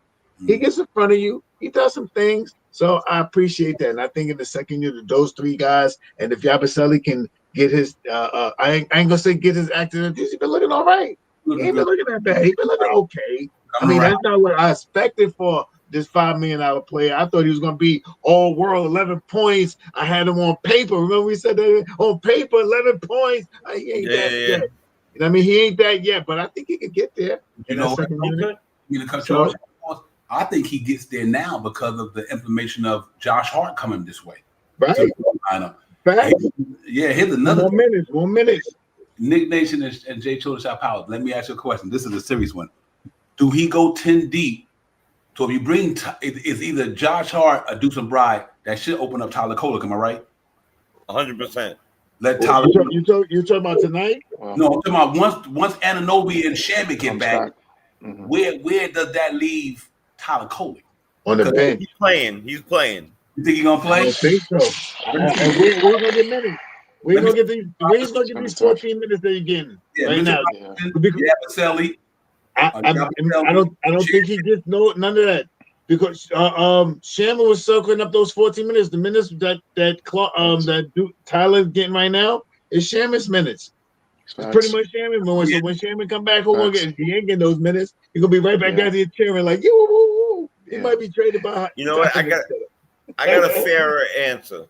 He gets in front of you. He does some things. So I appreciate that. And I think in the second year, those three guys, and if Yabusele can get his, I ain't gonna say get his acting. He's been looking all right. He ain't been looking that bad. He's been looking okay. I mean, that's not what I expected for this $5 million player. I thought he was gonna be all world, 11 points. I had him on paper. Remember we said that on paper, 11 points. He ain't that yet. You know what I mean? He ain't that yet, but I think he could get there. I think he gets there now because of the information of Josh Hart coming this way. Right. Yeah, here's another one minute. Nick Nation and Jay Children Shop Powers. Let me ask you a question. This is a serious one. Do he go 10 deep? So if you bring it's either Josh Hart or Deuce McBride, that should open up Tyler Kolek, am I right? 100%. Let Tyler. You talking about tonight? No, I'm talking about once Anunoby and Shamit get back. Mm-hmm. Where does that leave Tyler Kolek? On the bench. He's playing. You think he's gonna play? I don't think so. And we're gonna get minutes. We're gonna get these 14 minutes that you're getting right now. Yabusele. I don't think he gets none of that because Shammer was circling up those 14 minutes. The minutes that Tyler's getting right now is Shammer's minutes. It's pretty much Shammer. So when Shammer come back, he ain't getting those minutes. He's gonna be right back out here cheering like yo. He might be traded by. You know what? I got a fairer answer.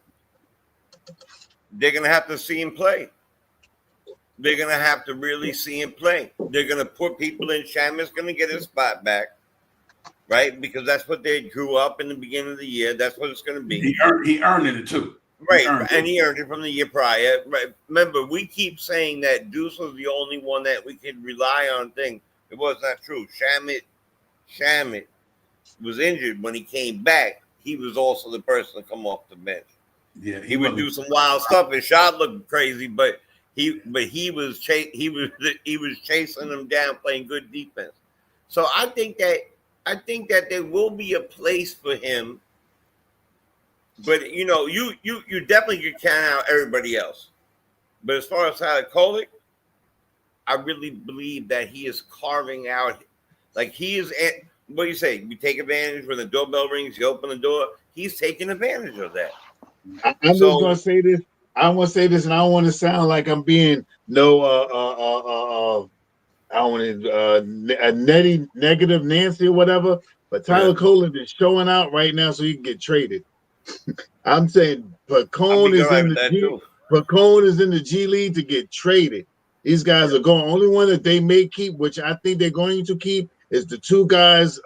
They're gonna have to see him play. They're gonna have to really see him play. They're gonna put people in. Shammer's gonna get his spot back, right? Because that's what they grew up in the beginning of the year. That's what it's gonna be. He earned it too. Right, he earned it from the year prior. Right. Remember, we keep saying that Deuce was the only one that we could rely on. It was not true. Shamit was injured when he came back. He was also the person to come off the bench. Yeah, he would do some wild stuff. His shot looked crazy, but he was chasing them down, playing good defense. So I think that there will be a place for him. But you definitely could count out everybody else. But as far as Tyler Kolek, I really believe that he is carving out, like he is. What do you say? We take advantage when the doorbell rings. You open the door. He's taking advantage of that. I'm just gonna say this. I want to say this, and I don't want to sound like I'm being I don't want to a negative Nancy or whatever. But Tyler Colin is showing out right now, so he can get traded. I'm saying Pacone is in the G. Pacone is in the G League to get traded. These guys are going. Only one that they may keep, which I think they're going to keep, is the two guys,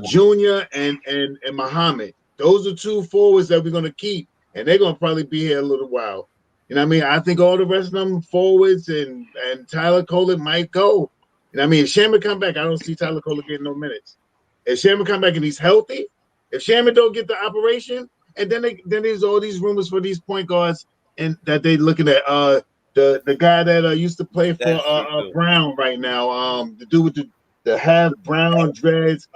Junior and Muhammad. Those are two forwards that we're going to keep, and they're going to probably be here a little while. You know what I mean? I think all the rest of them forwards and Tyler Colin might go. You know what I mean? If Shamrock come back, I don't see Tyler Colin getting no minutes. If Shamrock come back and he's healthy, if Shamrock don't get the operation, and then there's all these rumors for these point guards and that they looking at the guy that used to play for Brown right now, the dude with the half brown dreads,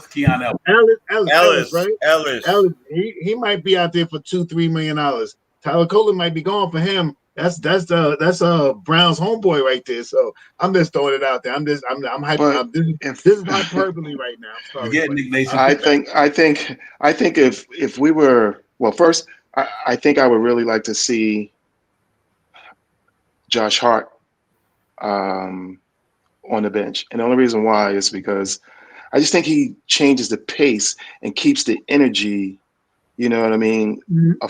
Keon Ellis, right? Ellis. He might be out there for $2-3 million. Tyler Colin might be gone for him. That's Brown's homeboy right there. So I'm just throwing it out there. I'm hyping. This is hyperbole right now. I'm sorry. I think if we were, well, first I think I would really like to see Josh Hart on the bench, and the only reason why is because I just think he changes the pace and keeps the energy. You know what I mean? Mm-hmm. A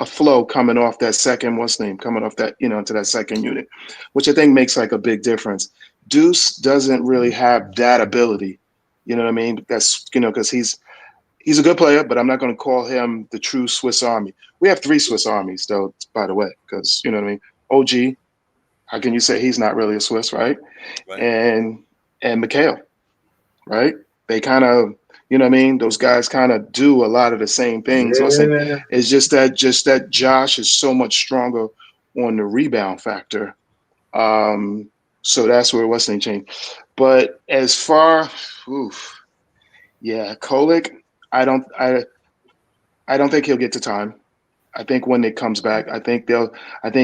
flow coming off that second, coming off that, into that second unit, which I think makes like a big difference. Deuce doesn't really have that ability. You know what I mean? That's, because he's a good player, but I'm not going to call him the true Swiss Army. We have 3 Swiss Armies, though, by the way, because, you know what I mean? OG, how can you say he's not really a Swiss, right? And Mikhail, right? They kind of, you know what I mean? Those guys kind of do a lot of the same things. Yeah. So it's just that Josh is so much stronger on the rebound factor. So that's where Wesleyan changed. But as far, Kolek, I don't think he'll get to time. I think when it comes back, I think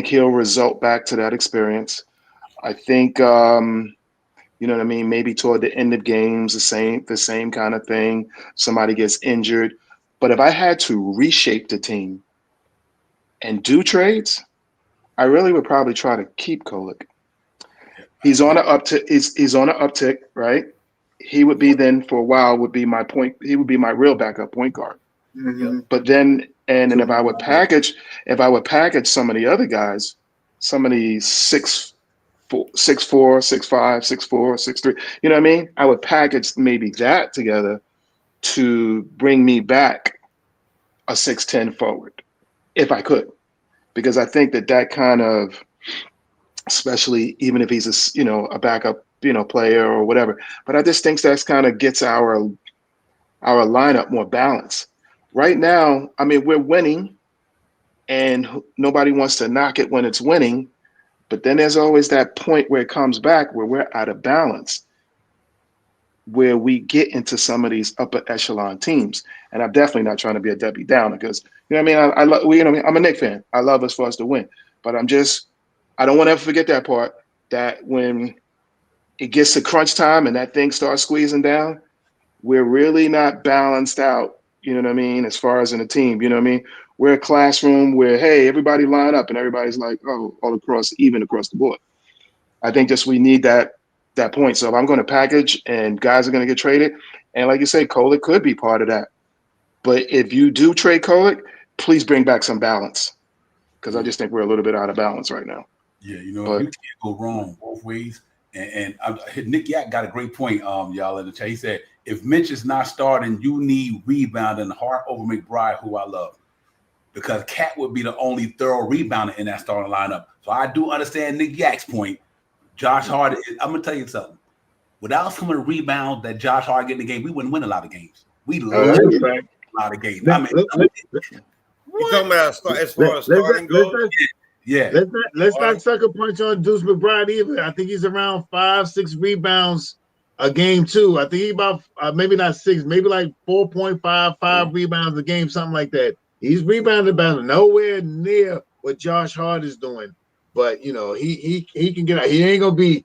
he'll result back to that experience. I think you know what I mean? Maybe toward the end of games, the same kind of thing. Somebody gets injured. But if I had to reshape the team and do trades, I really would probably try to keep Kolek. He's on an uptick. He's on an uptick, right? He would be then for a while he would be my real backup point guard. Mm-hmm. But then if I would package some of the other guys, some of these 6'4", 6'5", 6'4", 6'3", you know what I mean? I would package maybe that together to bring me back a 6'10" forward, if I could, because I think that kind of, especially even if he's a backup player or whatever, but I just think that's kind of gets our lineup more balanced. Right now, I mean, we're winning, and nobody wants to knock it when it's winning. But then there's always that point where it comes back where we're out of balance, where we get into some of these upper echelon teams. And I'm definitely not trying to be a Debbie Downer because, I mean? I'm a Knicks fan. I love us for us to win. But I don't want to ever forget that part, that when it gets to crunch time and that thing starts squeezing down, we're really not balanced out, you know what I mean, as far as in a team, you know what I mean? We're a classroom where, hey, everybody line up and everybody's like, oh, even across the board. I think we need that point. So if I'm going to package and guys are going to get traded, and like you say, Kolek could be part of that. But if you do trade Kolek, please bring back some balance, because I just think we're a little bit out of balance right now. Yeah, you can't go wrong both ways. And Nick Yak got a great point, y'all in the chat. He said, if Mitch is not starting, you need rebounding Hart over McBride, who I love. Because Cat would be the only thorough rebounder in that starting lineup. So I do understand Nick Yak's point. Josh Hart, I'm going to tell you something. Without some of the rebounds that Josh Hart get in the game, we wouldn't win a lot of games. We lose a lot of games. You talking about as far as starting goes? Yeah. Let's not sucker punch on Deuce McBride either. I think he's around 5-6 rebounds a game too. I think he about maybe not 6, maybe like 4.55 rebounds a game, something like that. He's rebounded about nowhere near what Josh Hart is doing. but you know, he can get out. He ain't gonna be.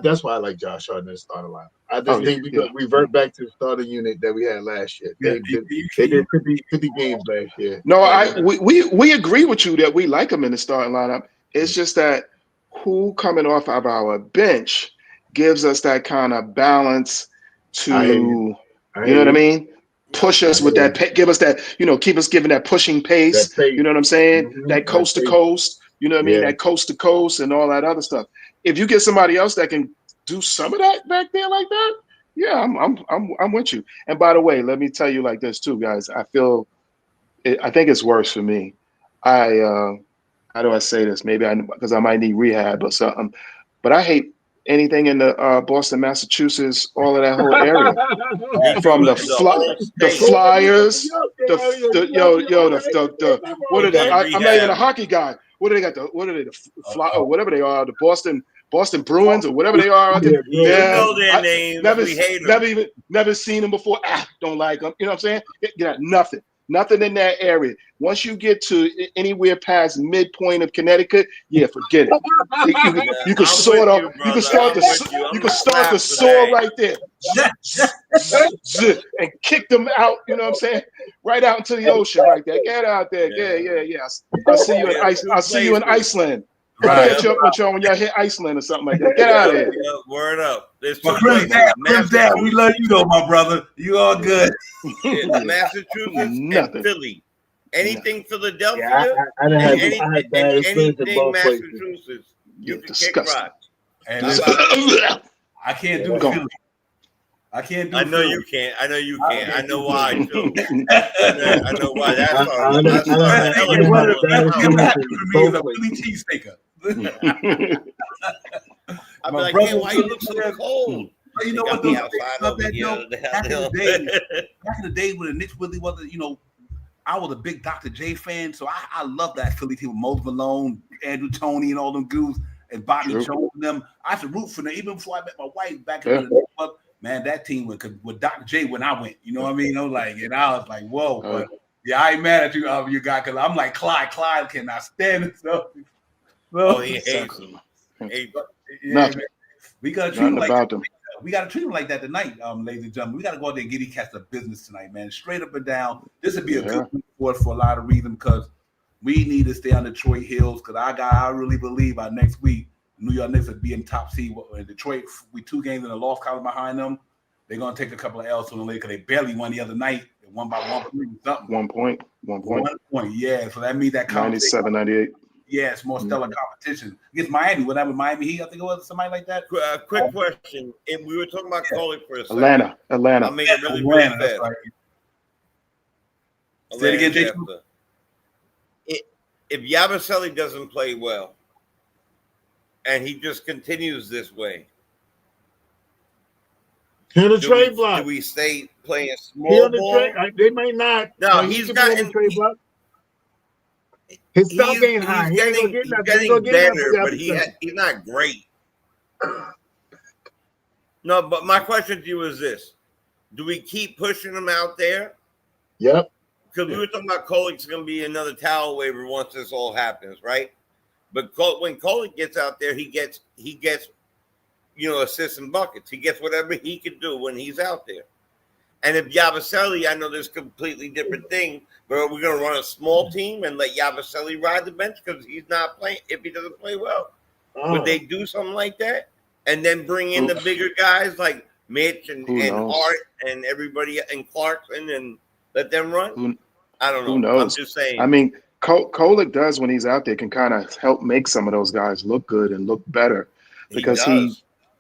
That's why I like Josh Hart in the starting lineup. I just think we could revert back to the starting unit that we had last year. They did 50 games last year. No, we agree with you that we like him in the starting lineup. It's just that who coming off of our bench gives us that kind of balance to, you know what I mean? Push us with that, give us that, you know, keep us giving that pushing pace. You know what I'm saying? That coast to coast, you know what I mean? That coast to coast and all that other stuff. If you get somebody else that can do some of that back there like that, yeah, I'm with you. And by the way, let me tell you like this too, guys. I think it's worse for me. How do I say this? Maybe because I might need rehab or something. But I hate anything in the Boston, Massachusetts, all of that whole area, from the Flyers, what are they? I'm not even a hockey guy. What do they got? Whatever they are, the Boston Bruins or whatever they are. You know their names. We hate them. Never seen them before. Don't like them. You know what I'm saying? Get nothing in that area. Once you get to anywhere past midpoint of Connecticut, yeah, forget it. You can sort off. You can start the soar right there, and kick them out. You know what I'm saying? Right out into the ocean, right there. Get out there. Yeah. I'll see you in I'll see you in Iceland. Right. Catch up with y'all when y'all hit Iceland or something like that. Get out of here. Word up. There's Chris Dad, we love you though, my brother. You all good. Massachusetts and Philly. Anything Philadelphia, I anything Massachusetts, you can kick rocks. I can't do Philly. I can't do. I know you can't. I know why too. I know why. That's all. He's a Philly cheesesteaker. I'm like, man, why you look so cold? You know what? Back in the day when the Knicks really wasn't, you know, I was a big Dr. J fan, so I love that Philly team with Moses Malone, Andrew Toney, and all them dudes, and Bobby Jones and them. I used to root for them even before I met my wife back in the day. Man, that team with Dr. J when I went, you know what I mean? I was like, and I was like, whoa, but yeah, I ain't mad at you, you guy, because I'm like Clyde cannot stand it. So he hates him. Yeah, we gotta treat him like them. We gotta treat him like that tonight, ladies and gentlemen. We gotta go out there and get these cats of business tonight, man. Straight up and down. This would be a good report for a lot of reasons because we need to stay on Detroit heels. Because I really believe our next week, New York Knicks will be in top seed. In Detroit, we 2 games in the loss column behind them. They're gonna take a couple of L's from the league because they barely won the other night. They won by 1 point something. 1 point. 1 point. Yeah. So that means that 97, 98. Yeah, it's more stellar competition against Miami. Whatever Miami Heat, I think it was somebody like that. Quick question: if we were talking about Coley for a second, Atlanta. I'll make it really fast. That's right. Say it again, Jason. If Yabusele doesn't play well, and he just continues this way, in the trade block, do we stay playing small ball? They might not. No, he's not in trade block. His stock ain't high. He's getting better, but he's not great. No, but my question to you is this: do we keep pushing him out there? Yep. Because we were talking about Kolik's going to be another towel waiver once this all happens, right? But when Kolik gets out there, he gets assists and buckets. He gets whatever he can do when he's out there. And if Yabusele, I know there's a completely different thing, but are we going to run a small team and let Yabusele ride the bench because he's not playing if he doesn't play well? Would they do something like that? And then bring in the bigger guys like Mitch and Hart and everybody and Clarkson and let them run? I don't know. Who knows? I'm just saying. I mean, Kolik does when he's out there can kind of help make some of those guys look good and look better because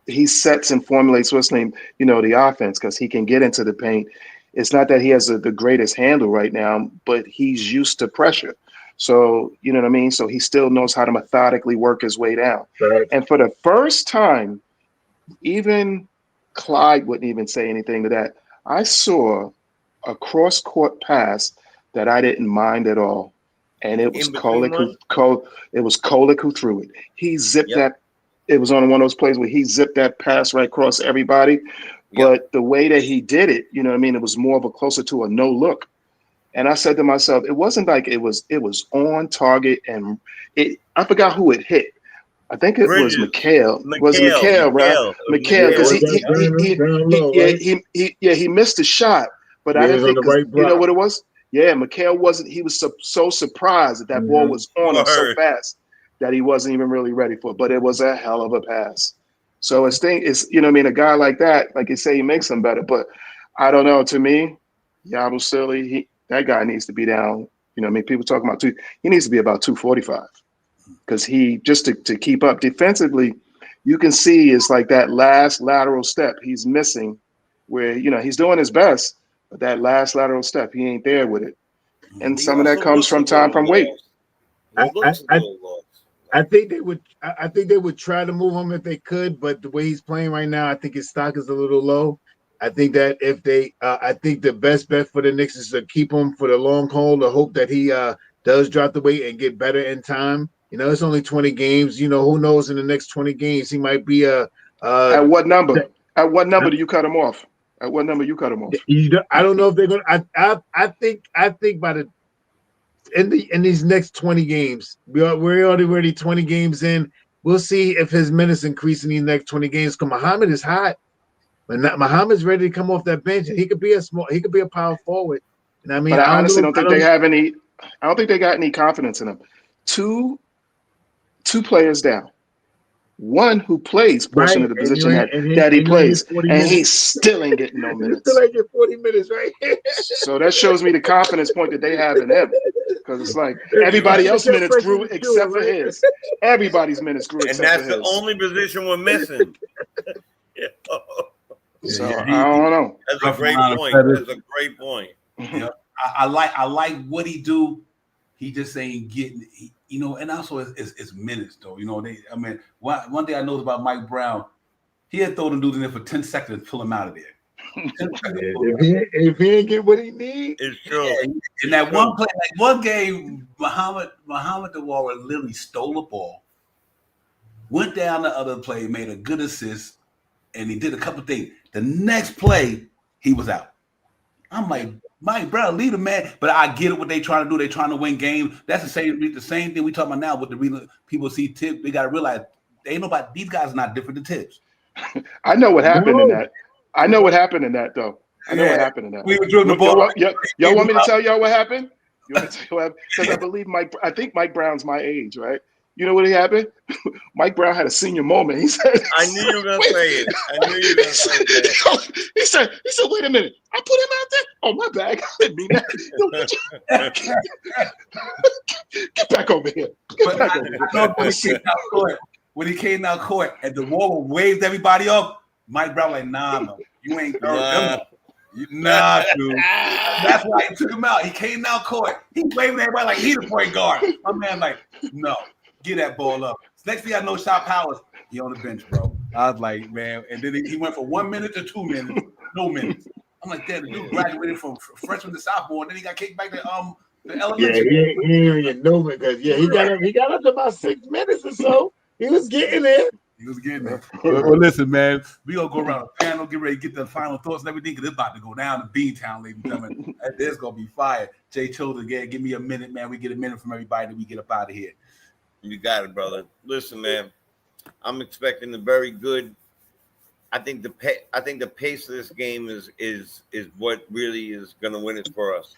he sets and formulates what's named, the offense because he can get into the paint. It's not that he has the greatest handle right now, but he's used to pressure. So, you know what I mean? So he still knows how to methodically work his way down. Right. And for the first time, even Clyde wouldn't even say anything to that. I saw a cross-court pass that I didn't mind at all. And it was Kolik who threw it. He zipped that. It was on one of those plays where he zipped that pass right across everybody. But the way that he did it, you know what I mean? It was more of a closer to a no look. And I said to myself, it wasn't like it was on target and I forgot who it hit. I think it was Bridges. McHale. Was it McHale, right? McHale, because he missed a shot, but I He didn't was on think, the because right you know block. what it was? Yeah, McHale wasn't. He was so surprised that that ball was on him so Word. fast that he wasn't even really ready for it. But it was a hell of a pass. So it's you know what I mean, a guy like that, like you say, he makes him better. But I don't know. To me, Yabo Silly, that guy needs to be down. You know what I mean? People talking about he needs to be about 245. Because he just to keep up defensively, you can see it's like that last lateral step he's missing, where you know he's doing his best, but that last lateral step he ain't there with it, and He some of that also comes looks a from little weight. lost. He looks a little lost. I think they would. I think they would try to move him if they could, but the way he's playing right now, I think his stock is a little low. I think that if they, I think the best bet for the Knicks is to keep him for the long haul, to hope that he does drop the weight and get better in time. You know, it's only 20 games. You know, who knows in the next 20 games he might be a. At what number? At what number do you cut him off? At what number you cut him off? I don't know if they're gonna. I think by the in these next 20 games, we're already 20 games in. We'll see if his minutes increase in these next 20 games. Because Muhammad is hot, but Muhammad's ready to come off that bench, and he could be a power forward. And I mean, But I honestly don't don't think they have any. I don't think they got any confidence in him. Two players down. One who plays portion of the position that he plays, and he still ain't getting no minutes. Still ain't get 40 minutes, right? So that shows me the confidence point that they have in him, because it's like everybody else's minutes grew except for his. Everybody's minutes grew except for his. And that's the only position we're missing. So I don't know. That's a great point. That's a great point. Yeah, I like what he do. He just ain't getting, you know, and also it's minutes though. You know, I mean, one thing I know about Mike Brown, he had throw them dudes in there for 10 seconds to pull him out of there. If he ain't get what he needs, it's true. Yeah, in that one play, like one game, Muhammad Dewara literally stole a ball, went down the other play, made a good assist, and he did a couple things. The next play, he was out. I'm like, Mike Brown, lead him, man. But I get it what they trying to do. They trying to win games. That's the same thing we talking about now with the reason people see Tips. They got to realize they ain't nobody. These guys are not different than Tips. I know what happened in that. I know what happened in that, though. I know what happened in that. We were drilling the ball. Y'all want me to tell y'all what happened? You want me to tell you what happened? Because I believe I think Mike Brown's my age, right? You know what happened? Mike Brown had a senior moment. He said, I knew you were going to say it. I knew you were going to say that. He said, wait a minute. I put him out there? Oh, my bad. I didn't mean that. Get back over here. Get back over here. When he came out court and the wall waved everybody up, Mike Brown like, nah, no, you ain't nah, dude. That's why he took him out. He came out court. He waving everybody like he the point guard. My man like, no, get that ball up. Next thing I know, Shot Powers, he on the bench, bro. I was like, man, and then he went for 1 minute to 2 minutes, no minutes. I'm like, damn, the dude graduated from freshman to sophomore, and then he got kicked back to the elementary. Yeah, he ain't get no because he got up to about 6 minutes or so. He was getting there. He was getting there. Well, listen, man, we gonna go around the panel, get ready to get the final thoughts and everything, because it's about to go down to Beantown, ladies and gentlemen. There's gonna be fire. Jay Children, again, give me a minute, man. We get a minute from everybody that we get up out of here. You got it, brother. Listen, man, I'm expecting a very good. I think the pace of this game is what really is gonna win it for us.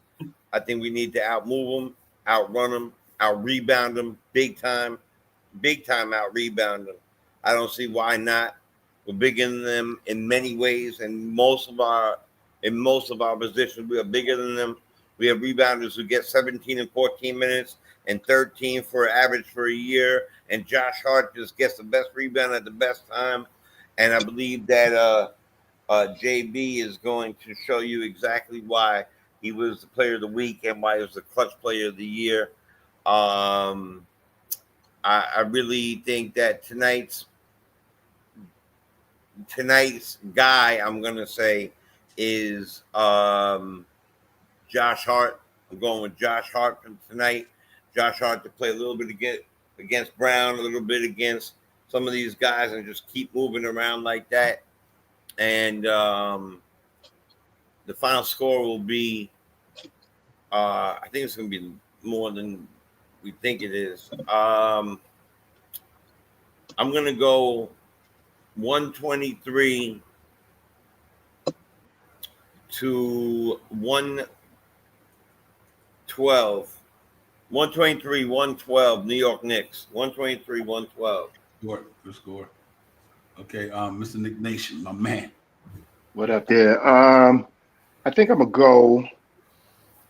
I think we need to outmove them, outrun them, out-rebound them, big time out-rebound them. I don't see why not. We're bigger than them in many ways, and most of our positions, we are bigger than them. We have rebounders who get 17 and 14 minutes and 13 for average for a year, and Josh Hart just gets the best rebound at the best time. And I believe that JB is going to show you exactly why he was the player of the week and why he was the clutch player of the year. I really think that tonight's guy, I'm gonna say, is Josh Hart. I'm going with Josh Hart from tonight. Josh Hart to play a little bit against Brown, a little bit against some of these guys, and just keep moving around like that. And the final score will be, I think it's going to be more than we think it is. I'm gonna go 123 to 112. 123, 112, New York Knicks. 123, 112. Good score. Okay, Mr. Nick Nation, my man. What up there? I think I'm gonna go.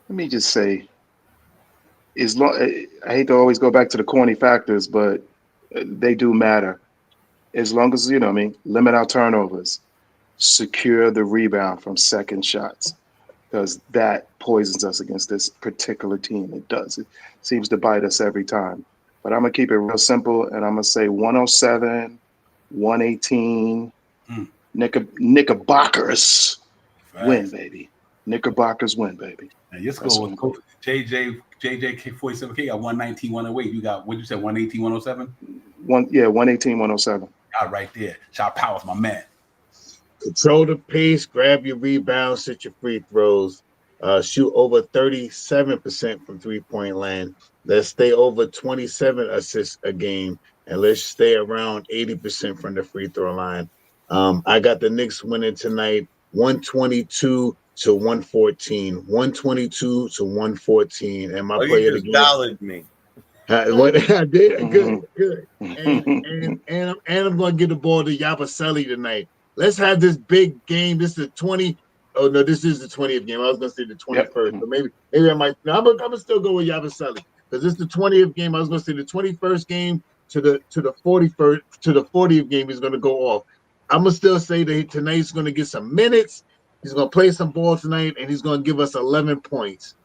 Let me just say, I hate to always go back to the corny factors, but they do matter. As long as limit our turnovers, secure the rebound from second shots, because that poisons us against this particular team. It does. It seems to bite us every time. But I'm gonna keep it real simple, and I'm gonna say 107, 118. Knickerbockers win, baby. Knickerbockers win, baby. And your score was Coach JJ 47K got 119, 108. You got what you said, 118, 107? 118, 107. Got right there. Shot Powers, my man. Control the pace, grab your rebounds, set your free throws, shoot over 37% from three-point land. Let's stay over 27 assists a game, and let's stay around 80% from the free throw line. I got the Knicks winning tonight, 122 to 114. 122 to 114. And my player of the game. Dollared me. What I did, good. And I'm going to give the ball to Yabusele tonight. Let's have this big game. This is the 20. Oh no, this is the 20th game. I was going to say the 21st, but maybe I might. No, I'm gonna still go with Yabusele because this is the 20th game. I was going to say the 21st game to the 41st to the 40th game is going to go off. I'm gonna still say that tonight he's going to get some minutes. He's going to play some ball tonight, and he's going to give us 11 points.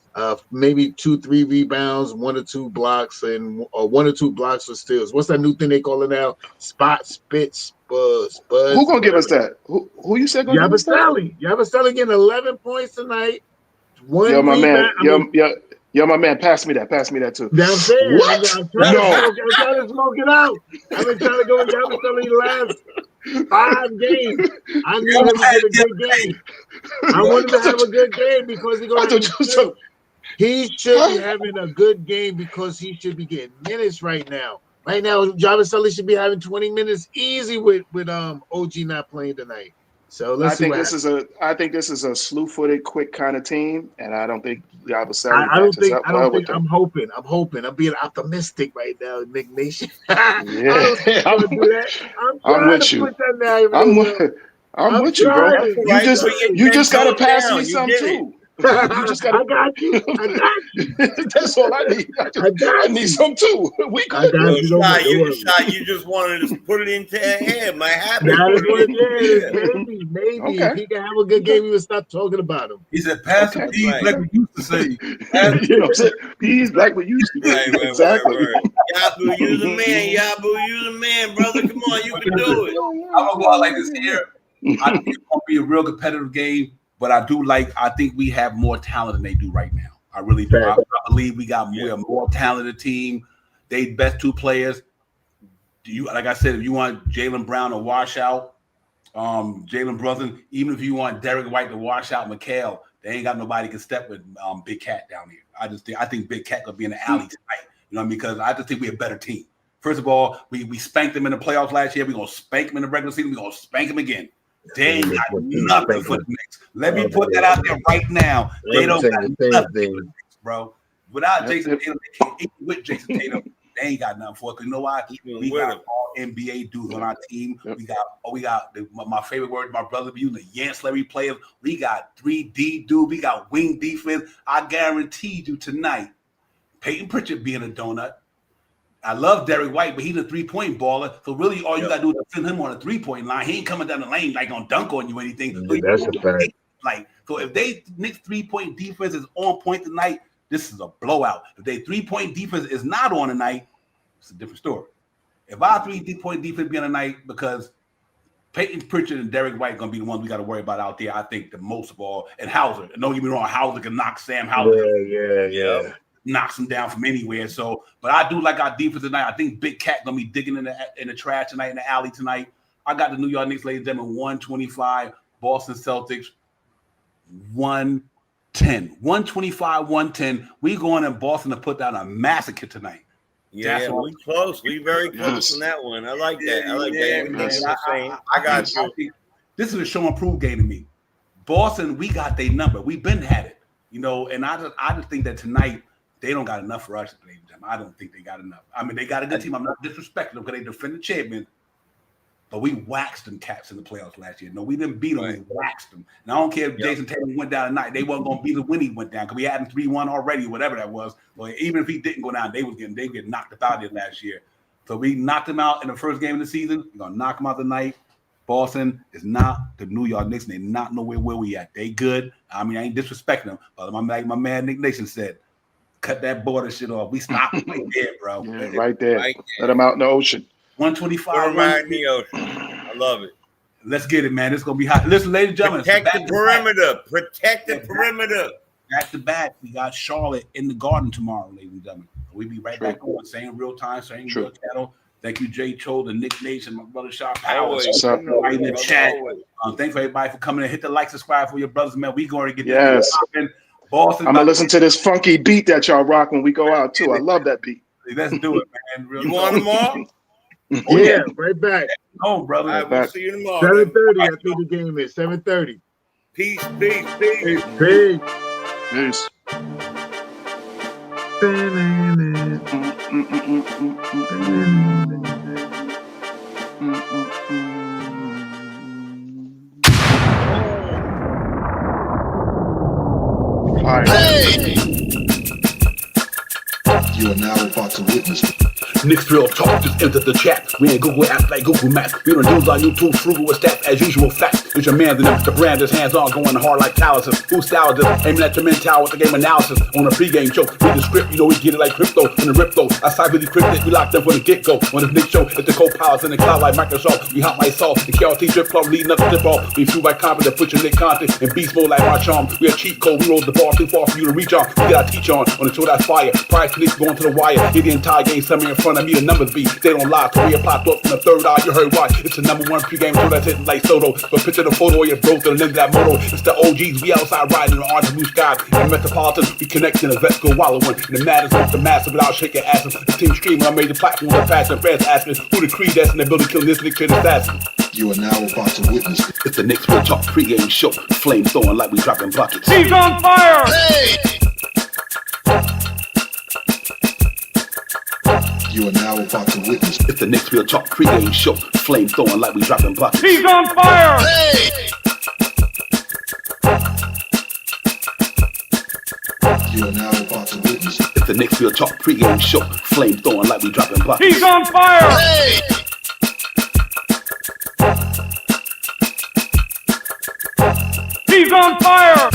Maybe 2-3 rebounds, 1 or 2 blocks, and 1 or 2 blocks for steals. What's that new thing they call it now? Spot, spit, spud. Who gonna give us that? Who you said gonna give us that? Yabusele getting 11 points tonight. Yo, my man. Yo, my man. Pass me that. Pass me that too. Now I'm saying, What? I'm trying to smoke it out. I've been trying to go with Yabusele the last 5 games. I knew him to get a good game. I want him to have a good game because he's going to. He should be having a good game because he should be getting minutes right now. Right now, Yabusele should be having 20 minutes easy with OG not playing tonight. So let's see. I think this is a slew-footed, quick kind of team, and I don't think Yabusele. I'm hoping. I'm being optimistic right now, Nick Nation. I'm with you. I'm with you, bro. You just gotta pass me some too. You just gotta. I got you. That's all I need. I need some too. We could. You just wanted to put it into air. Might happen. Maybe. Okay. If he can have a good game, we would stop talking about him. He said, "Pass the P, like we used to say." You know what I'm saying? He's like we used to. Exactly. Yabu, you the man. Yabu, you the man, brother. Come on, you can do it. I'm gonna go out like this here. I think it's gonna be a real competitive game. But I think we have more talent than they do right now. I really do. I believe we got a more talented team. They best 2 players. Like I said, if you want Jaylen Brown to wash out, Jalen Brunson, even if you want Derek White to wash out McHale, they ain't got nobody can step with Big Cat down here. I think Big Cat gonna be in the alley tonight. You know what I mean? Because I just think we're a better team. First of all, we spanked them in the playoffs last year. We're gonna spank them in the regular season. We're gonna spank them again. They ain't got nothing for the Knicks. Let me put that out there right now. They don't got nothing for the Knicks, bro. Without Jason Tatum, they can't with Jason Tatum. They ain't got nothing for it. Because you know why? We got all NBA dudes on our team. We got my favorite word, my brother using the ancillary players. We got 3D dude. We got wing defense. I guarantee you tonight, Peyton Pritchard being a donut. I love Derek White, but he's a 3-point baller. So really, all you got to do is defend him on a 3-point line. He ain't coming down the lane like on dunk on you or anything. So that's a fact. So if they Knicks 3-point defense is on point tonight, this is a blowout. If they 3-point defense is not on tonight, it's a different story. If our 3-point defense be on tonight, because Peyton Pritchard and Derek White are going to be the ones we got to worry about out there, I think the most of all. And Hauser. And don't get me wrong, Hauser can knock Sam Hauser. Yeah. Knocks him down from anywhere. So, but I do like our defense tonight. I think Big Cat gonna be digging in the trash tonight, in the alley tonight. I got the New York Knicks, ladies and gentlemen, 125. Boston Celtics, 110. 125, 110. We going in Boston to put down a massacre tonight. Yeah, we close. We very close on that one. I like that. I like that. Everything you're saying. I got you. This is a show and prove game to me. Boston, we got their number. We've been had it, you know. And I just think that tonight they don't got enough for us, ladies and gentlemen. I don't think they got enough. I mean, they got a good team. I'm not disrespecting them because they defend the champion. But we waxed them Cats in the playoffs last year. No, we didn't beat them. We waxed them. And I don't care if Jason Tatum went down tonight. They wasn't going to beat him when he went down because we had him 3-1 already, whatever that was. But even if he didn't go down, they get knocked out of it last year. So we knocked them out in the first game of the season. We're going to knock them out tonight. Boston is not the New York Knicks. They're not nowhere where we at. They good. I mean, I ain't disrespecting them. But my man Nick Nation said, cut that border shit off. We stopped right there, bro. Yeah, right there. Let them out in the ocean. 125 right in the ocean. I love it. Let's get it, man. It's gonna be hot. Listen, ladies and gentlemen, protect the perimeter. Protect the perimeter. Back to back, we got Charlotte in the Garden tomorrow, ladies and gentlemen. We'll be right back on, same real time, same real channel. Thank you, Jay Cho, the Nick Nation, my brother Sharp Powers. What's up? Right in the chat. Thanks for everybody for coming in. Hit the like, subscribe for your brothers, man. We going to get this. Boston. I'm gonna listen to this funky beat that y'all rock when we go out too. I love that beat. Let's do it, man. You want them all? Yeah, right back. Oh, brother. All right, we'll see you tomorrow. 7:30. I think the game is 7:30. Peace. Peace. You are now about to witness Knicks Real Talk just entered the chat. We ain't Google apps like Google Maps. We don't use our YouTube frugal with stats as usual facts. It's your man, the brand is hands on, going hard like calluses. Who styles this? Aiming at your mental with the game analysis. On a pregame show, read the script, you know we get it like crypto. In the rip though, I side with the cryptic, we locked them from the get go. On this Nick show, it's the co-pilots in the cloud like Microsoft. We hot like sauce, the KRT drip club leading up the tip off. We flew by confident, put your Nick content in beast mode like my charm. We are cheat code, we roll the ball too far for you to reach on. We got a teach on the show that's fire. Price Knicks going to the wire. Hit the entire game, somewhere in front of me, the numbers be. They don't lie, career popped up from the third eye. You heard why? It's the #1 pregame show that's hitting like Soto. But picture the photo of your bro to the lens of that moto. It's the OGs, we outside riding in the orange blue skies. In the Metropolitan, we connect in the vets go wallowing. And the matters with the massive without shaking asses. The team streaming, I made the platform with fashion. Fans asking who the creed that's in the building killing this Nick shit assassin. You are now about to witness It's the Knicks Real Talk pregame show. Flame throwing like we dropping buckets. He's on fire! You are now about to witness It's the Knicks Real Talk pregame show. Flame throwing like we dropping buckets. He's on fire! You are now about to witness It's the Knicks Real Talk pregame show. Flame throwing like we dropping buckets. He's on fire! He's on fire!